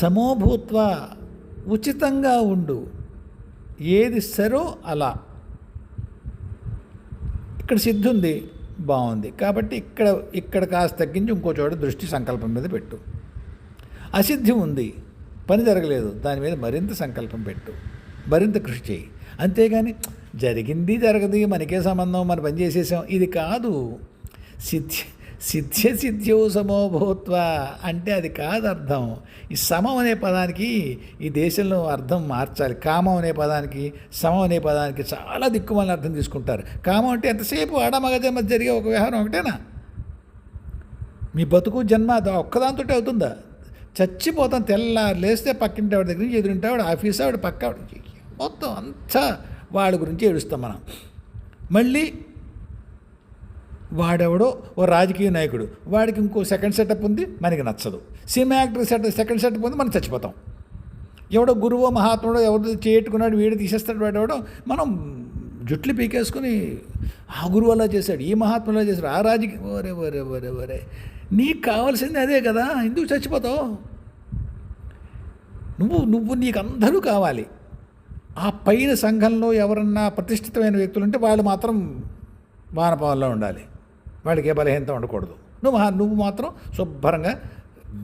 సమోభూత్వ ఉచితంగా ఉండు, ఏది సరో అలా. ఇక్కడ సిద్ధి ఉంది, బాగుంది కాబట్టి ఇక్కడ కాస్త తగ్గించి ఇంకో చోట దృష్టి సంకల్పం మీద పెట్టు. అసిద్ధి ఉంది, పని జరగలేదు, దాని మీద మరింత సంకల్పం పెట్టు, మరింత కృషి చేయి. అంతేగాని జరిగింది జరగదు, మనకే సంబంధం, మన పని చేసేసాం, ఇది కాదు. సిద్ధ్యో సమోభూత్వ అంటే అది కాదు అర్థం. ఈ సమం అనే పదానికి ఈ దేశంలో అర్థం మార్చాలి. కామం అనే పదానికి, సమం అనే పదానికి చాలా దిక్కుమాలని అర్థం తీసుకుంటారు. కామం అంటే ఎంతసేపు ఆడమగజ మధ్య జరిగే ఒక వ్యవహారం ఒకటేనా? మీ బతుకు జన్మ ఒక్కదాంతో అవుతుందా? చచ్చిపోతాం. తెల్లారు లేస్తే పక్కింటి ఆవిడ దగ్గర నుంచి, ఎదురింటి ఆవిడ, ఆఫీస్ ఆవిడ, పక్క ఆవిడ, మొత్తం అంతా వాడి గురించి ఏడుస్తాం మనం. మళ్ళీ వాడెవడో ఓ రాజకీయ నాయకుడు, వాడికి ఇంకో సెకండ్ సెటప్ ఉంది, మనకి నచ్చదు. సినిమా యాక్టర్ సెకండ్ సెటప్ ఉంది, మనం చచ్చిపోతాం. ఎవడో గురువో మహాత్ముడో ఎవడో చేట్టుకున్నాడు, వీడు తీసేస్తాడు, వాడెవడో, మనం జుట్లు పీకేసుకుని ఆ గురువు అలా చేశాడు, ఈ మహాత్ములు అలా చేశాడు, ఆ రాజకీయ ఒరే నీకు కావాల్సింది అదే కదా, ఎందుకు చచ్చిపోతావు? నువ్వు నీకు అందరూ కావాలి. ఆ పైన సంఘంలో ఎవరన్నా ప్రతిష్ఠితమైన వ్యక్తులు ఉంటే వాళ్ళు మాత్రం వానపాల్లో ఉండాలి, వాడికి ఏ బలహీనత ఉండకూడదు. నువ్వు మాత్రం శుభ్రంగా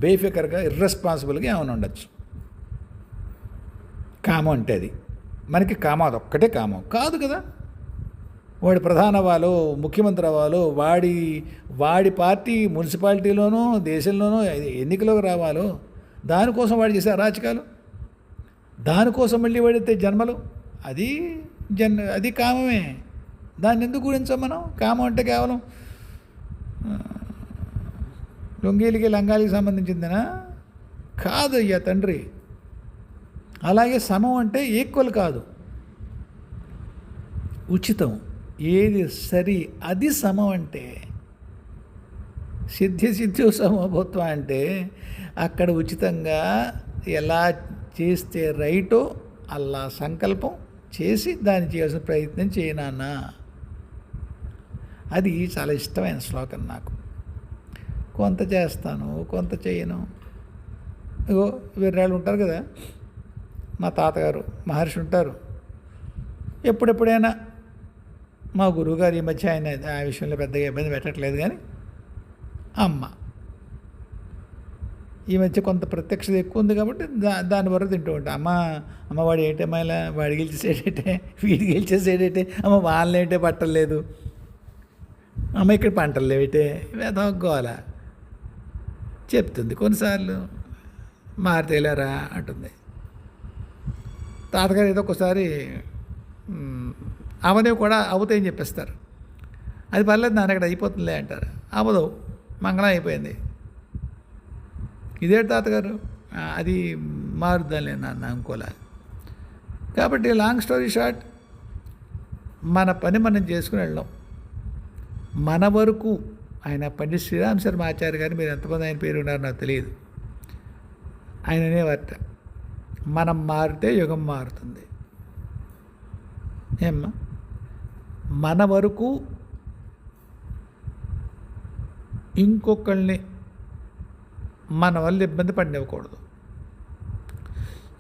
బేఫికర్గా ఇర్రెస్పాన్సిబుల్గా ఏమైనా ఉండొచ్చు. కామం అంటే అది. మనకి కామం అదొక్కటే కామం కాదు కదా. వాడి ప్రధాన అవ్వాలో, ముఖ్యమంత్రి అవ్వాలో, వాడి పార్టీ మున్సిపాలిటీలోనో దేశంలోనో ఎన్నికలోకి రావాలో, దానికోసం వాడు చేసే అరాచకాలు, దానికోసం మళ్ళీ వాడితే జన్మలు, అది కామమే. దాన్ని ఎందుకు గురించాం మనం? కామం అంటే కేవలం లొంగీలకి లంగాలకి సంబంధించిందేనా? కాదయ్యా తండ్రి. అలాగే సమం అంటే ఈక్వల్ కాదు, ఉచితం. ఏది సరి అది సమం అంటే. సిద్ధ్యో సమభూత్వ అంటే అక్కడ ఉచితంగా ఎలా చేస్తే రైటో అలా సంకల్పం చేసి దాన్ని చేయాల్సిన ప్రయత్నం చేయనాన్నా. అది చాలా ఇష్టమైన శ్లోకం నాకు. కొంత చేస్తాను, కొంత చేయను. ఇగో వీర్రాళ్ళు ఉంటారు కదా, మా తాతగారు మహర్షి ఉంటారు. ఎప్పుడెప్పుడైనా మా గురువుగారు ఈ మధ్య ఆయన ఆ విషయంలో పెద్దగా ఇబ్బంది పెట్టట్లేదు, కానీ అమ్మ ఈ మధ్య కొంత ప్రత్యక్షత ఎక్కువ ఉంది కాబట్టి దాని వరకు తింటూ ఉంటాం. అమ్మ వాడు ఏంటమ్మా ఇలా, వాడు గెలిచేసేటంటే వీడి గెలిచేసేటంటే, అమ్మ వాళ్ళని ఏంటే పట్టలేదు, అమ్మ ఇక్కడ పంటలు లేవిటే, వేదోగోల చెప్తుంది. కొన్నిసార్లు మారితేలేరా అంటుంది. తాతగారు ఏదో ఒకసారి అవదేవి కూడా అవుతాయని చెప్పేస్తారు. అది పర్లేదు నాన్న ఇక్కడ అయిపోతుందిలే అంటారు. అవదు, మంగళం అయిపోయింది. ఇదే తాతగారు అది మారుద్దాంలే నాన్న అనుకోలే. కాబట్టి లాంగ్ స్టోరీ షార్ట్, మన పని మనం చేసుకుని వెళ్ళాం. మన వరకు ఆయన పండిత్ శ్రీరామ్ శర్మ ఆచార్య గారు, మీరు ఎంతమంది ఆయన పేరు ఉన్నారో నాకు తెలియదు, ఆయన అనేవారట, మనం మారితే యుగం మారుతుంది. ఏమ్మా, మన వరకు ఇంకొకళ్ళని మన వల్ల ఇబ్బంది పడినివ్వకూడదు,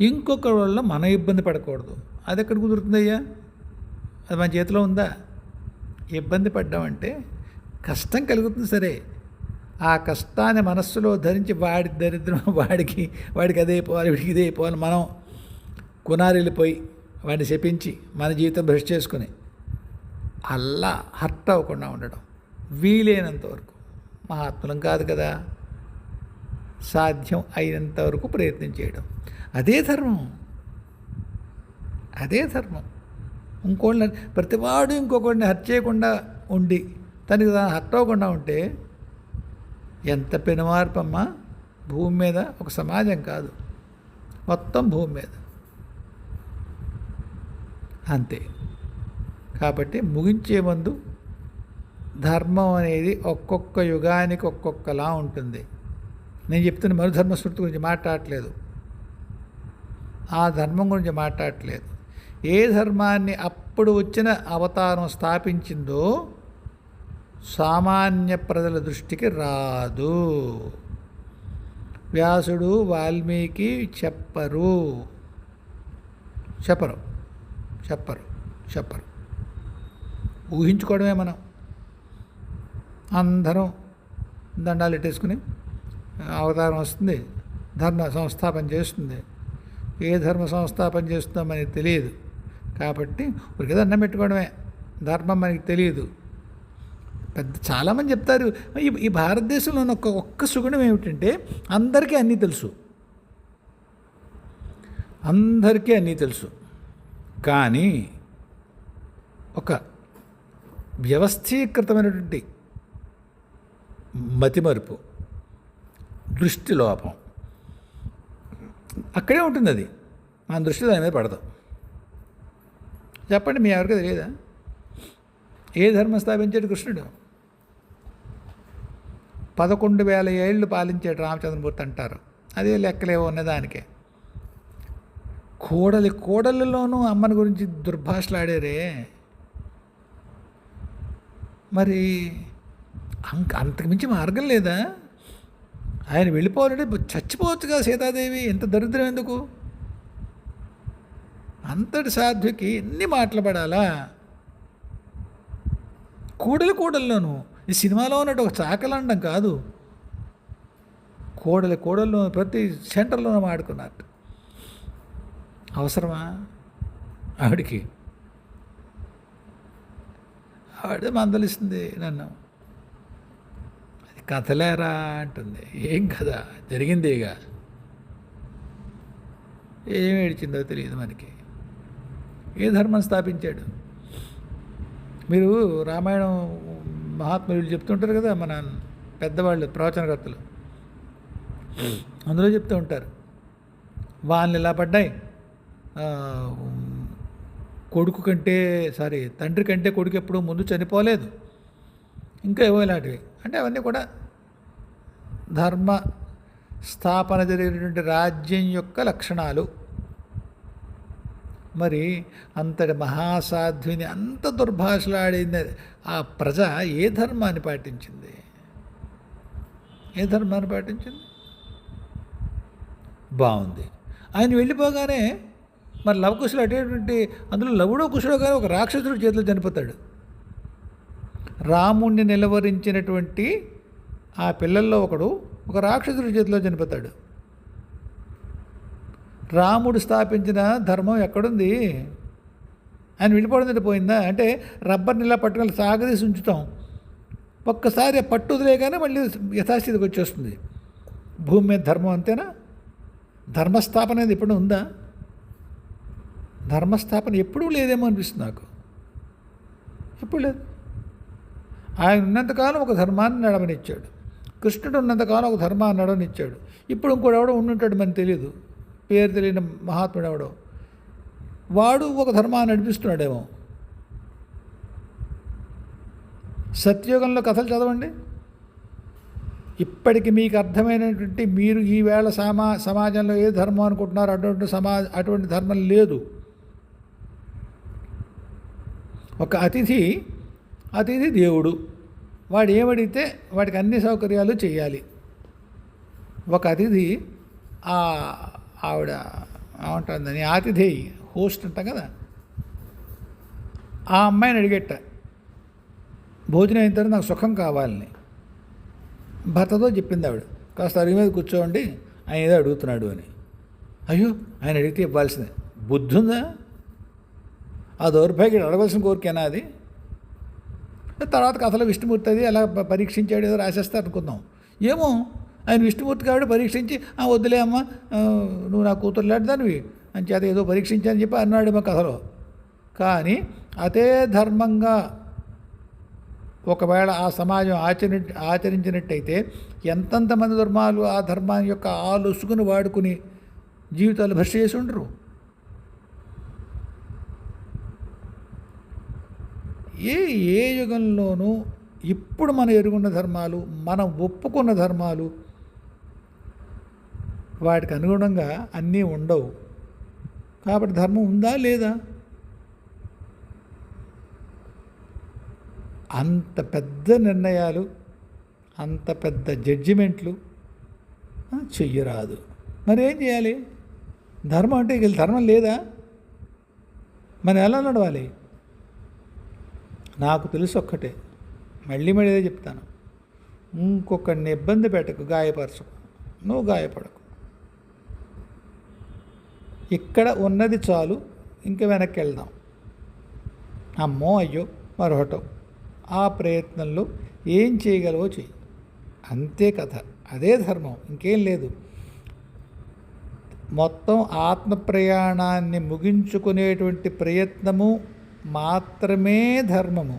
ఇంకొకరి వల్ల మన ఇబ్బంది పడకూడదు. అది ఎక్కడ కుదురుతుందయ్యా? అది మన చేతిలో ఉందా? ఇబ్బంది పడ్డామంటే కష్టం కలుగుతుంది సరే, ఆ కష్టాన్ని మనస్సులో ధరించి వాడి దరిద్రం వాడికి అదే అయిపోవాలి, వీడికి ఇదే అయిపోవాలి, మనం కునారిల్లిపోయి వాడిని శపించి మన జీవితం భ్రష్ చేసుకుని అలా హర్ట్ అవ్వకుండా ఉండడం వీలైనంత వరకు. మహాత్ములం కాదు కదా, సాధ్యం అయినంత వరకు ప్రయత్నం చేయడం అదే ధర్మం. ఇంకోళ్ళని ప్రతివాడు ఇంకొకరిని హర్ట్ చేయకుండా ఉండి తనకి దాన్ని హర్ట్ అవ్వకుండా ఉంటే ఎంత పెనుమార్పమ్మా భూమి మీద. ఒక సమాజం కాదు, మొత్తం భూమి మీద అంతే. కాబట్టి ముగించే ముందు ధర్మం అనేది ఒక్కొక్క యుగానికి ఒక్కొక్కలా ఉంటుంది. నేను చెప్తున్న మరుధర్మ స్మృతి గురించి మాట్లాడట్లేదు, ఆ ధర్మం గురించి మాట్లాడట్లేదు. ఏ ధర్మాన్ని అప్పుడు వచ్చిన అవతారం స్థాపించిందో సామాన్య ప్రజల దృష్టికి రాదు. వ్యాసుడు, వాల్మీకి చెప్పరు. ఊహించుకోవడమే. మనం అందరం దండాలు పెట్టేసుకుని అవతారం వస్తుంది, ధర్మ సంస్థాపన చేస్తుంది. ఏ ధర్మ సంస్థాపన చేస్తుందో మనకి తెలియదు కాబట్టి ఊరికి దండం పెట్టుకోవడమే. ధర్మం మనకి తెలియదు. చాలామంది చెప్తారు ఈ భారతదేశంలో ఉన్న ఒక్క సుగుణం ఏమిటంటే అందరికీ అన్నీ తెలుసు, కానీ ఒక వ్యవస్థీకృతమైనటువంటి మతిమరుపు, దృష్టి లోపం అక్కడే ఉంటుంది. అది మన దృష్టి దాని మీద పడదు. చెప్పండి, మీ ఎవరికి తెలియదా? ఏ ధర్మం స్థాపించాడు కృష్ణుడు? 11,000 ఏళ్ళు పాలించాడు రామచంద్రమూర్తి అంటారు. అదే లెక్కలేవో ఉన్నదానికే. కోడలిలోనూ అమ్మని గురించి దుర్భాషలాడారే. మరి అంతకుమించి మార్గం లేదా? ఆయన వెళ్ళిపోవాలంటే చచ్చిపోవచ్చు కదా సీతాదేవి. ఎంత దరిద్రం ఎందుకు? అంతటి సాధ్వికి ఎన్ని మాటలు పడాలా? కోడలిలోనూ ఈ సినిమాలో ఉన్నట్టు ఒక చాకలండం కాదు, కోడల్లో ప్రతి సెంటర్లోనూ ఆడుకున్నట్టు. అవసరమా ఆవిడికి? ఆవిడే మందలిస్తుంది నన్ను. అది కథలేరా అంటుంది. ఏం కదా, జరిగిందేగా. ఏం ఏడ్చిందో తెలియదు మనకి. ఏ ధర్మం స్థాపించాడు? మీరు రామాయణం మహాత్ములు చెప్తుంటారు కదా, మన పెద్దవాళ్ళు ప్రవచనకర్తలు, అందులో చెప్తూ ఉంటారు, వాళ్ళని ఇలా పడ్డాయి, తండ్రి కంటే కొడుకు ఎప్పుడు ముందు చనిపోలేదు, ఇంకా ఏవో ఇలాంటివి. అంటే అవన్నీ కూడా ధర్మ స్థాపన జరిగినటువంటి రాజ్యం యొక్క లక్షణాలు. మరి అంతటి మహాసాధ్విని అంత దుర్భాషలాడింది ఆ ప్రజ ఏ ధర్మాన్ని పాటించింది? బాగుంది. ఆయన వెళ్ళిపోగానే మరి లవకుశులు అటువంటి, అందులో లవుడో కుశుడో కానీ ఒక రాక్షసుడి చేతిలో చనిపోతాడు. రాముణ్ణి నిలవరించినటువంటి ఆ పిల్లల్లో ఒకడు ఒక రాక్షసుడి చేతిలో చనిపోతాడు. రాముడు స్థాపించిన ధర్మం ఎక్కడుంది? ఆయన వెళ్ళిపోవడం పోయిందా? అంటే రబ్బర్ని ఇలా పట్టుకొని సాగదీసి ఉంచుతాం, ఒక్కసారి పట్టు వదిలేగానే మళ్ళీ యథాస్థితికి వచ్చేస్తుంది. భూమి మీద ధర్మం అంతేనా? ధర్మస్థాపన అనేది ఎప్పుడు ఉందా? ధర్మస్థాపన ఎప్పుడూ లేదేమో అనిపిస్తుంది నాకు. ఎప్పుడు లేదు. ఆయన ఉన్నంతకాలం ఒక ధర్మాన్ని నడవనిచ్చాడు. కృష్ణుడు ఉన్నంతకాలం ఒక ధర్మాన్ని నడవనిచ్చాడు. ఇప్పుడు ఇంకోటి ఎవడో ఉండుంటాడు, మనకు తెలియదు, పేరు తెలియని మహాత్ముడు ఎవడో, వాడు ఒక ధర్మాన్ని నడిపిస్తున్నాడేమో. సత్యయుగంలో కథలు చదవండి. ఇప్పటికి మీకు అర్థమైనటువంటి, మీరు ఈవేళ సమాజంలో ఏ ధర్మం అనుకుంటున్నారు అటువంటి ధర్మం లేదు. ఒక అతిథి దేవుడు, వాడు ఏమడిగితే వాడికి అన్ని సౌకర్యాలు చేయాలి. ఒక అతిథి ఆవిడ ఏమంటుందని ఆతిథేయి, హోస్ట్ అంటాం కదా, ఆ అమ్మాయిని అడిగేట, భోజనం అయిన తర్వాత నాకు సుఖం కావాలని. భర్తతో చెప్పింది ఆవిడ, కాస్త అరిగి మీద కూర్చోండి, ఆయన ఏదో అడుగుతున్నాడు అని. అయ్యో, ఆయన అడిగితే ఇవ్వాల్సిందే. బుద్ధి ఉందా? ఆ దౌర్భాగ్యుడు అడగవలసిన కోరికేనా అది? తర్వాత కథలో విష్ణుమూర్తి అది ఎలా పరీక్షించాడు ఏదో రాసేస్తారు అనుకుందాం. ఏమో, ఆయన విష్ణుమూర్తి కాబట్టి పరీక్షించి, వద్దులే అమ్మ, నువ్వు నా కూతురు లాంటిదానివి అని చేత ఏదో పరీక్షించని చెప్పి అన్నాడు మా కథలో. కానీ అదే ధర్మంగా ఒకవేళ ఆ సమాజం ఆచరించినట్టయితే ఎంతంతమంది ధర్మాలు ఆ ధర్మాన్ని యొక్క ఆలుసుకుని వాడుకుని జీవితాలు భ్రష్ట చేసి ఉండరు. ఏ యుగంలోనూ ఇప్పుడు మనం ఎరుగున్న ధర్మాలు, మనం ఒప్పుకున్న ధర్మాలు, వాటికి అనుగుణంగా అన్నీ ఉండవు. కాబట్టి ధర్మం ఉందా లేదా? అంత పెద్ద నిర్ణయాలు, అంత పెద్ద జడ్జిమెంట్లు చెయ్యరాదు. మరి ఏం చేయాలి? ధర్మం అంటే ఇక ధర్మం లేదా? మనం ఎలా నడవాలి? నాకు తెలుసు ఒక్కటే, మళ్ళీ అదే చెప్తాను, ఇంకొకరిని ఇబ్బంది పెట్టకు, గాయపరచకు, నువ్వు గాయపడకు. ఇక్కడ ఉన్నది చాలు, ఇంక వెనక్కి వెళ్దాం. అమ్మో అయ్యో మరొకటో, ఆ ప్రయత్నంలో ఏం చేయగలవో చెయ్యి, అంతే కథ. అదే ధర్మం, ఇంకేం లేదు. మొత్తం ఆత్మ ప్రయాణాన్ని ముగించుకునేటువంటి ప్రయత్నము మాత్రమే ధర్మము.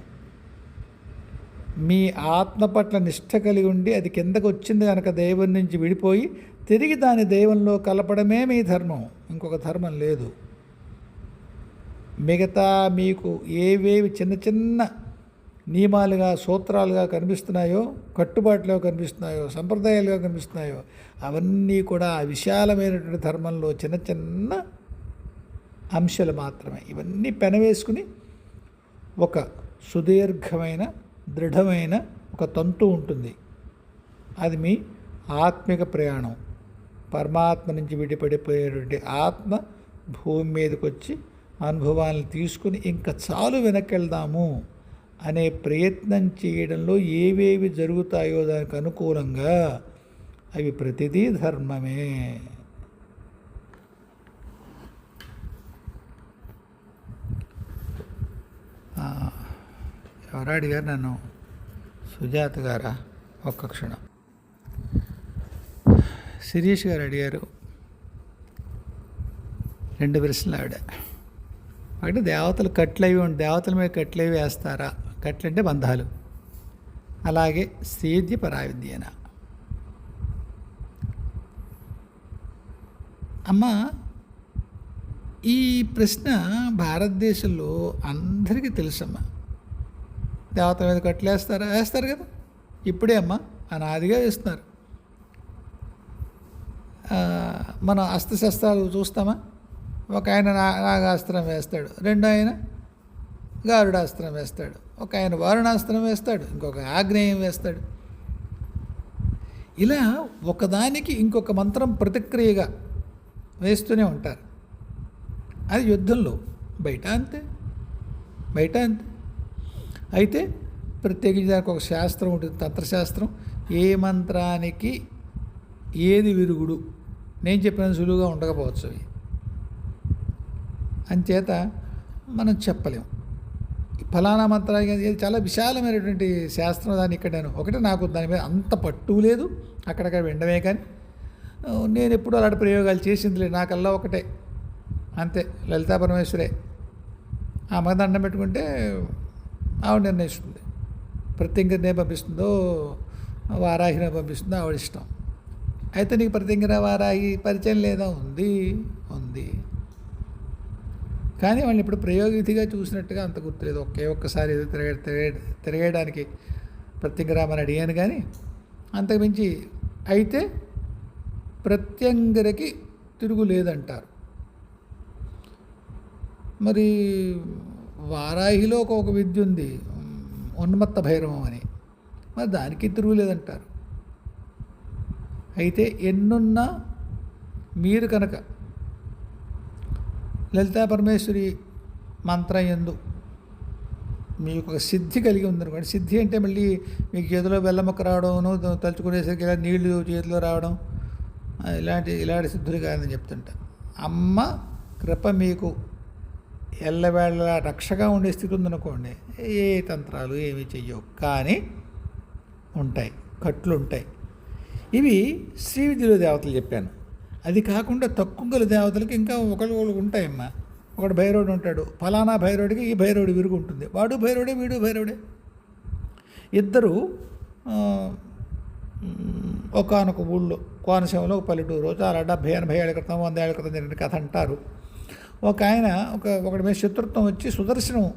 మీ ఆత్మ పట్ల నిష్ఠ కలిగి ఉండి అది కిందకు వచ్చింది కనుక దైవం నుంచి విడిపోయి తిరిగి దాని దైవంలో కలపడమే మీ ధర్మం, ఇంకొక ధర్మం లేదు. మిగతా మీకు ఏవేవి చిన్న చిన్న నియమాలుగా, సూత్రాలుగా కనిపిస్తున్నాయో, కట్టుబాటులో కనిపిస్తున్నాయో, సంప్రదాయాలుగా కనిపిస్తున్నాయో, అవన్నీ కూడా విశాలమైనటువంటి ధర్మంలో చిన్న చిన్న అంశాలు మాత్రమే. ఇవన్నీ పెనవేసుకుని ఒక సుదీర్ఘమైన, దృఢమైన ఒక తంతు ఉంటుంది. అది మీ ఆత్మిక ప్రయాణం. పరమాత్మ నుంచి విడిపడిపోయేటువంటి ఆత్మ భూమి మీదకి వచ్చి అనుభవాలను తీసుకుని ఇంకా చాలు వెనక్కి వెళ్దాము అనే ప్రయత్నం చేయడంలో ఏవేవి జరుగుతాయో దానికి అనుకూలంగా అవి ప్రతిదీ ధర్మమే. ఎవరు అడిగారు నన్ను? సుజాత గారా? ఒక్క క్షణం. శిరీష్ గారు అడిగారు 2 ప్రశ్నలు ఆవిడ. ఒకటి, దేవతలు దేవతల మీద కట్లవి వేస్తారా? కట్లు అంటే బంధాలు. అలాగే శ్రీవిద్య పరావిద్యనా? అమ్మ, ఈ ప్రశ్న భారతదేశంలో అందరికీ తెలుసమ్మా. దేవతల మీద కట్లు వేస్తారు కదా. ఇప్పుడే అమ్మ అనాదిగా వేస్తున్నారు. మనం అస్త్రశస్త్రాలు చూస్తామా? ఒక ఆయన నాగాస్త్రం వేస్తాడు, రెండో ఆయన గారుడాస్త్రం వేస్తాడు, ఒక ఆయన వారుణాస్త్రం వేస్తాడు, ఇంకొక ఆగ్నేయం వేస్తాడు. ఇలా ఒకదానికి ఇంకొక మంత్రం ప్రతిక్రియగా వేస్తూనే ఉంటారు. అది యుద్ధంలో. బయట అంతే. అయితే ప్రత్యేకించి దానికి ఒక శాస్త్రం ఉంటుంది, తంత్రశాస్త్రం. ఏ మంత్రానికి ఏది విరుగుడు నేను చెప్పిన సులువుగా ఉండకపోవచ్చు. అవి అంచేత మనం చెప్పలేం. ఫలానా మంత్రానికి ఇది చాలా విశాలమైనటువంటి శాస్త్రం. దాన్ని ఇక్కడ నాకు దాని మీద అంత పట్టు లేదు, అక్కడక్కడ వినడమే. కానీ నేను ఎప్పుడు అలాంటి ప్రయోగాలు చేసింది లేదు. నాకల్లా ఒకటే, అంతే, లలితా పరమేశ్వరే. ఆమె దండం పెట్టుకుంటే ఆవిడ నిర్ణయిస్తుంది. ప్రత్యంగిరినే పంపిస్తుందో వారాహినే పంపిస్తుందో ఆవిడ ఇష్టం. అయితే నీకు ప్రత్యంగిర వారాహి పరిచయం లేదా? ఉంది. కానీ వాళ్ళని ఇప్పుడు ప్రయోగితిగా చూసినట్టుగా అంత గుర్తులేదు. ఒక్కసారి ఏదో తిరగడానికి ప్రత్యంగిరామని అడిగాను కానీ అంతకుమించి. అయితే ప్రత్యంగిరకి తిరుగులేదంటారు. మరి వారాహిలో ఒక విద్య ఉంది, ఉన్మత్త భైరవం అని. మరి దానికి తిరుగులేదంటారు. అయితే ఎన్నున్నా మీరు కనుక లలితా పరమేశ్వరి మంత్రం యందు మీకు ఒక సిద్ధి కలిగి ఉందనుకోండి. సిద్ధి అంటే మళ్ళీ మీకు చేతిలో బెల్లముక్క రావడం, తలుచుకునేసరికి ఇలా నీళ్లు చేతిలో రావడం, ఇలాంటి సిద్ధులు కాదని చెప్తుంటా. అమ్మ కృప మీకు ఎల్లవేళ రక్షగా ఉండే స్థితి ఉందనుకోండి, ఏ తంత్రాలు ఏమి చెయ్యవు. కానీ ఉంటాయి, కట్లు ఉంటాయి. ఇవి శ్రీ విద్యలో దేవతలు చెప్పాను. అది కాకుండా తక్కువ దేవతలకి ఇంకా ఒకళ్ళు ఉంటాయమ్మా. ఒకడు భైరవుడు ఉంటాడు, ఫలానా భైరవుడికి ఈ భైరవుడి విరుగు ఉంటుంది. వాడు భైరవుడే, వీడు భైరవుడే. ఇద్దరు ఒకానొక ఊళ్ళో, కోనసీమలో ఒక పల్లెటూరు, చాలా 70-80 ఏళ్ళ క్రితం 100 ఏళ్ళ క్రితం జరిగిన కథ అంటారు. ఒక ఆయన ఒకడి మీద శత్రుత్వం వచ్చి సుదర్శనం,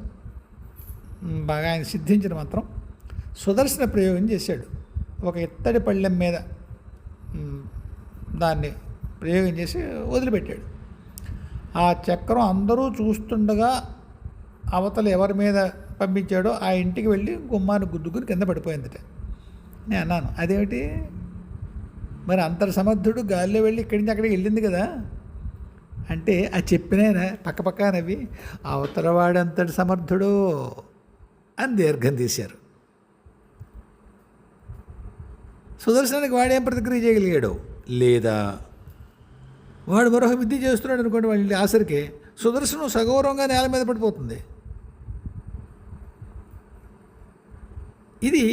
బాగా ఆయన సిద్ధించిన మంత్రం సుదర్శన ప్రయోగం చేశాడు. ఒక ఇత్తడి పళ్ళెం మీద దాన్ని ప్రయోగం చేసి వదిలిపెట్టాడు. ఆ చక్రం అందరూ చూస్తుండగా అవతల ఎవరి మీద పంపించాడో ఆ ఇంటికి వెళ్ళి గుమ్మాన్ని గుద్దుకుని కింద పడిపోయిందట. నేను అన్నాను, అదేమిటి మరి అంతటి సమర్థుడు గాలిలో వెళ్ళి ఇక్కడి నుంచి అక్కడికి వెళ్ళింది కదా అంటే, ఆ చెప్పినైనా పక్కపక్క నవ్వి అవతలవాడంతటి సమర్థుడు అని దీర్ఘం తీశారు. సుదర్శనానికి వాడేం ప్రతిక్రియ చేయగలిగాడు? లేదా వాడు మరొక విద్య చేస్తున్నాడు అనుకోండి, వాళ్ళ ఆసరికి సుదర్శనం సగౌరవంగా నేల మీద పడిపోతుంది. ఇది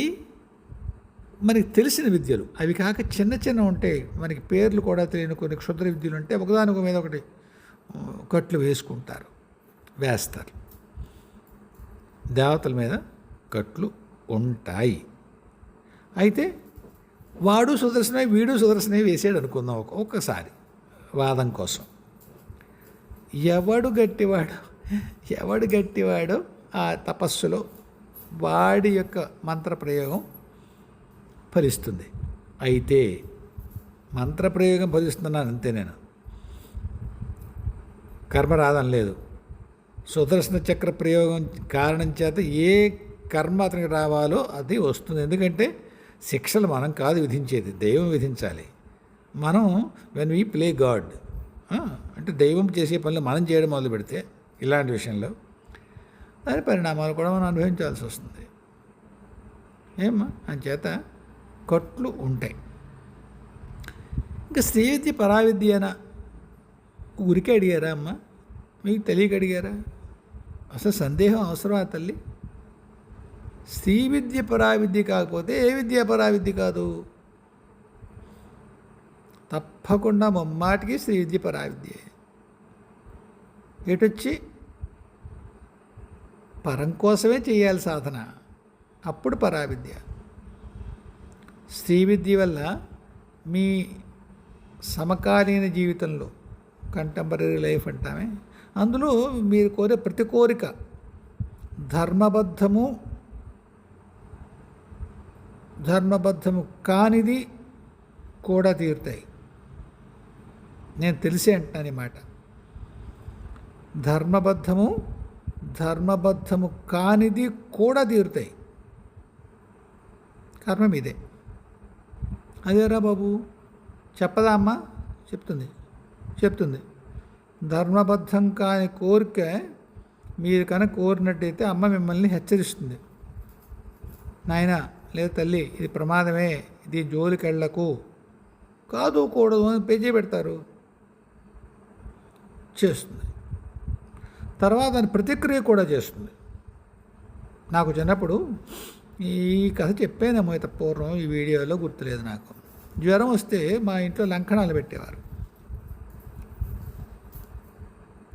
మనకి తెలిసిన విద్యలు. అవి కాక చిన్న ఉంటాయి, మనకి పేర్లు కూడా తెలియని కొన్ని క్షుద్ర విద్యలు ఉంటే ఒకదాని మీద ఒకటి కట్లు వేస్తారు. దేవతల మీద కట్లు ఉంటాయి. అయితే వాడు సుదర్శనవి వీడు సుదర్శనవి వేసాడు అనుకుందాం ఒక్కసారి వాదం కోసం. ఎవడు గట్టివాడో ఆ తపస్సులో వాడి యొక్క మంత్రప్రయోగం ఫలిస్తుంది. అయితే మంత్రప్రయోగం ఫలిస్తున్నాను అంతే, నేను కర్మరాధం లేదు. సుదర్శన చక్ర ప్రయోగం కారణం చేత ఏ కర్మ అతనికి రావాలో అది వస్తుంది. ఎందుకంటే శిక్షలు మనం కాదు విధించేది, దైవం విధించాలి. మనం వెన్ వీ ప్లే గాడ్, అంటే దైవం చేసే పనులు మనం చేయడం మొదలు పెడితే ఇలాంటి విషయంలో దాని పరిణామాలు కూడా మనం అనుభవించాల్సి వస్తుంది. అంచేత కట్లు ఉంటాయి. ఇంకా శ్రీవిద్య పరావిద్య అయినా ఊరికే అడిగారా అమ్మ? మీకు తెలియక అడిగారా? అసలు సందేహం అవసరమా తల్లి? శ్రీ విద్య పరావిద్య కాకపోతే ఏ విద్య పరావిద్య కాదు? తప్పకుండా ముమ్మాటికి శ్రీ విద్య పరావిద్యే. ఎటొచ్చి పరం కోసమే చేయాలి సాధన, అప్పుడు పరావిద్య. శ్రీ విద్య వల్ల మీ సమకాలీన జీవితంలో, కంటెంపరీ లైఫ్ అంటామే, అందులో మీరు కోరే ప్రతి కోరిక ధర్మబద్ధము కానిది కూడా తీరుతాయి. నేను తెలిసే అంటున్నాను ఈ మాట. ధర్మబద్ధము కానిది కూడా తీరుతాయి. కారణం ఇదే. అదేరా బాబు చెప్పదా అమ్మ? చెప్తుంది. ధర్మబద్ధం కాని కోరిక మీరు కనుక కోరినట్టయితే అమ్మ మిమ్మల్ని హెచ్చరిస్తుంది. నాయన లేదు తల్లి, ఇది ప్రమాదమే, ఇది జోలికి వెళ్ళకు, కాదు కూడదు అని పేజీ పెడతారు. చేస్తుంది. తర్వాత దాని ప్రతిక్రియ కూడా చేస్తుంది. నాకు చిన్నప్పుడు ఈ కథ చెప్పానేమో ఇంత పూర్వం, ఈ వీడియోలో గుర్తులేదు నాకు. జ్వరం వస్తే మా ఇంట్లో లంకణాలు పెట్టేవారు.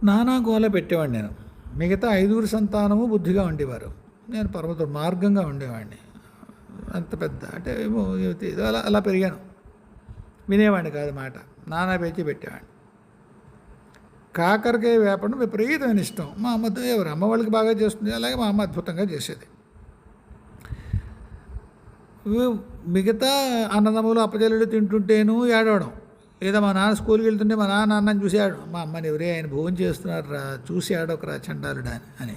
నానా గోల పెట్టేవాడిని నేను. మిగతా 5 సంతానము బుద్ధిగా ఉండేవారు, నేను పర్వత మార్గంగా ఉండేవాడిని. అంత పెద్ద అంటే ఏమో అలా పెరిగాను. వినేవాడిని కాదు మాట, నానా పేచి పెట్టేవాడిని. కాకరకాయ వేపడం విపరీతమైన ఇష్టం. మా అమ్మతో ఎవరు అమ్మ వాళ్ళకి బాగా చేస్తుంది, అలాగే మా అమ్మ అద్భుతంగా చేసేది. మిగతా అన్నదమ్ములు అప్పచెల్లెలు తింటుంటేను ఏడవడం, లేదా మా నాన్న స్కూల్కి వెళ్తుంటే మా నాన్నని చూసి మా అమ్మని ఎవరే ఆయన భోజనం చేస్తున్నారు రా, చూసి ఆడొకరా చండాలుడా అని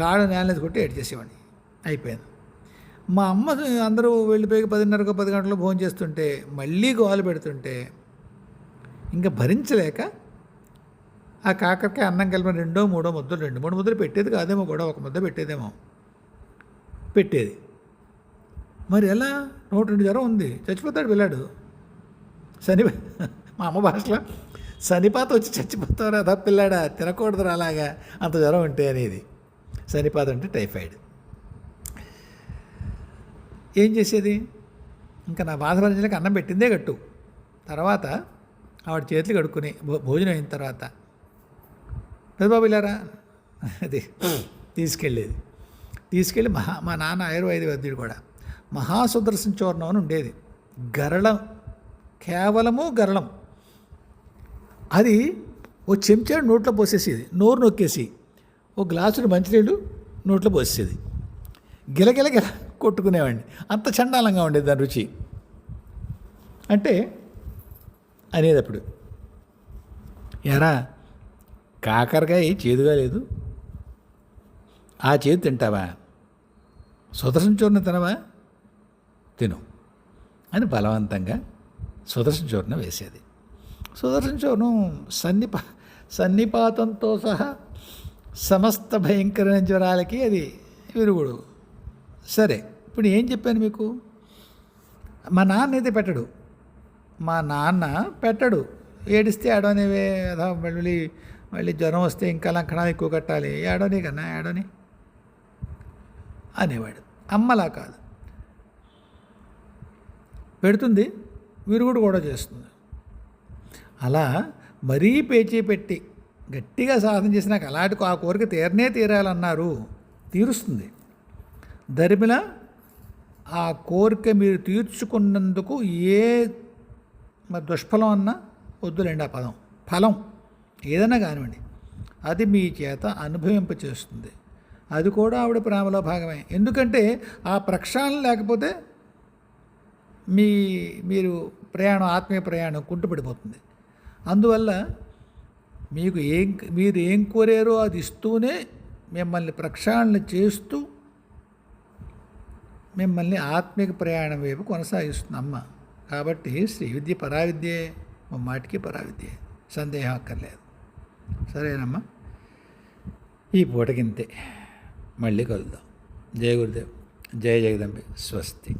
కాడ నేలనేది కొట్టి ఏడ్చేసేవాడిని. అయిపోయింది. మా అమ్మ అందరూ వెళ్ళిపోయి 10:30 10 గంటలకు భోజనం చేస్తుంటే మళ్ళీ గోలు పెడుతుంటే ఇంకా భరించలేక ఆ కాకరకాయ అన్నం కలిపిన 2-3 ముద్దలు, 2-3 ముద్దలు పెట్టేది కాదేమో, కూడా 1 ముద్ద పెట్టేదేమో, పెట్టేది. మరి ఎలా? 102 జ్వరం ఉంది, చచ్చిపోతాడు పిల్లాడు. మా అమ్మ భాషలో శనిపాత వచ్చి చచ్చిపోతారా అదా పిల్లాడా, తినకూడదురా అలాగా అంత జ్వరం ఉంటే అనేది. శనిపాత అంటే టైఫాయిడ్. ఏం చేసేది? ఇంకా నా బాధ భరించలేక అన్నం పెట్టిందే గట్టు. తర్వాత ఆవిడ చేతులు కడుక్కుని భోజనం అయిన తర్వాత పెద్దబాబు ఇలారా అది తీసుకెళ్ళి మా నాన్న ఆయుర్వేద వైద్యుడు కూడా మహాసుదర్శన చూర్ణం అని ఉండేది. గరళం, కేవలము గరళం. అది ఓ చెంచాడు నోట్లో పోసేసేది, నోరు నొక్కేసి ఓ గ్లాసుడు మంచినీళ్ళు నోట్లో పోసేది. గిలగిల కొట్టుకునేవాడిని. అంత చండాలంగా ఉండేది దాని రుచి. అంటే అనేటప్పుడు ఎరా కాకరకాయ చేదుగా లేదు, ఆ చేదు తింటావా, సుదర్శన చూర్ణం తినవా, తిను అని బలవంతంగా సుదర్శన చూర్ణం వేసేది. సుదర్శన చూర్ణం సన్నిపాతంతో సహా సమస్త భయంకరమైన జ్వరాలకి అది విరుగుడు. సరే, ఇప్పుడు ఏం చెప్పాను మీకు? మా నాన్న అయితే పెట్టడు. ఏడిస్తే ఏడవనివే అదా, మళ్ళీ జ్వరం వస్తే ఇంకా లంకణాలు ఎక్కువ కట్టాలి, ఏడవని అనేవాడు. అమ్మలా కాదు, పెడుతుంది, విరుగుడు కూడా చేస్తుంది. అలా మరీ పేచీ పెట్టి గట్టిగా సాధన చేసి నాకు అలాంటి ఆ కోరిక తీరాలన్నారు, తీరుస్తుంది. దరిమిల ఆ కోరిక మీరు తీర్చుకున్నందుకు ఏ మరి దుష్ఫలం అన్నా వద్దులేండి ఆ పదం, ఫలం ఏదైనా కానివ్వండి, అది మీ చేత అనుభవింప చేస్తుంది. అది కూడా ఆవిడ ప్రేమలో భాగమే. ఎందుకంటే ఆ ప్రక్షాళన లేకపోతే మీరు ఆత్మీయ ప్రయాణం కుంటుపడిపోతుంది. అందువల్ల మీరు ఏం కోరారో అది ఇస్తూనే మిమ్మల్ని ప్రక్షాళన చేస్తూ మిమ్మల్ని ఆత్మిక ప్రయాణం వైపు కొనసాగిస్తుంది అమ్మ. కాబట్టి శ్రీ విద్య పరావిద్యే, మాటికి పరావిద్యే, సందేహం అక్కర్లేదు. సరేనమ్మా, ఈ పూటకింతే. మళ్ళీ కలుద్దాం. జయ గురుదేవ్, జయ జగదంబే, స్వస్తి.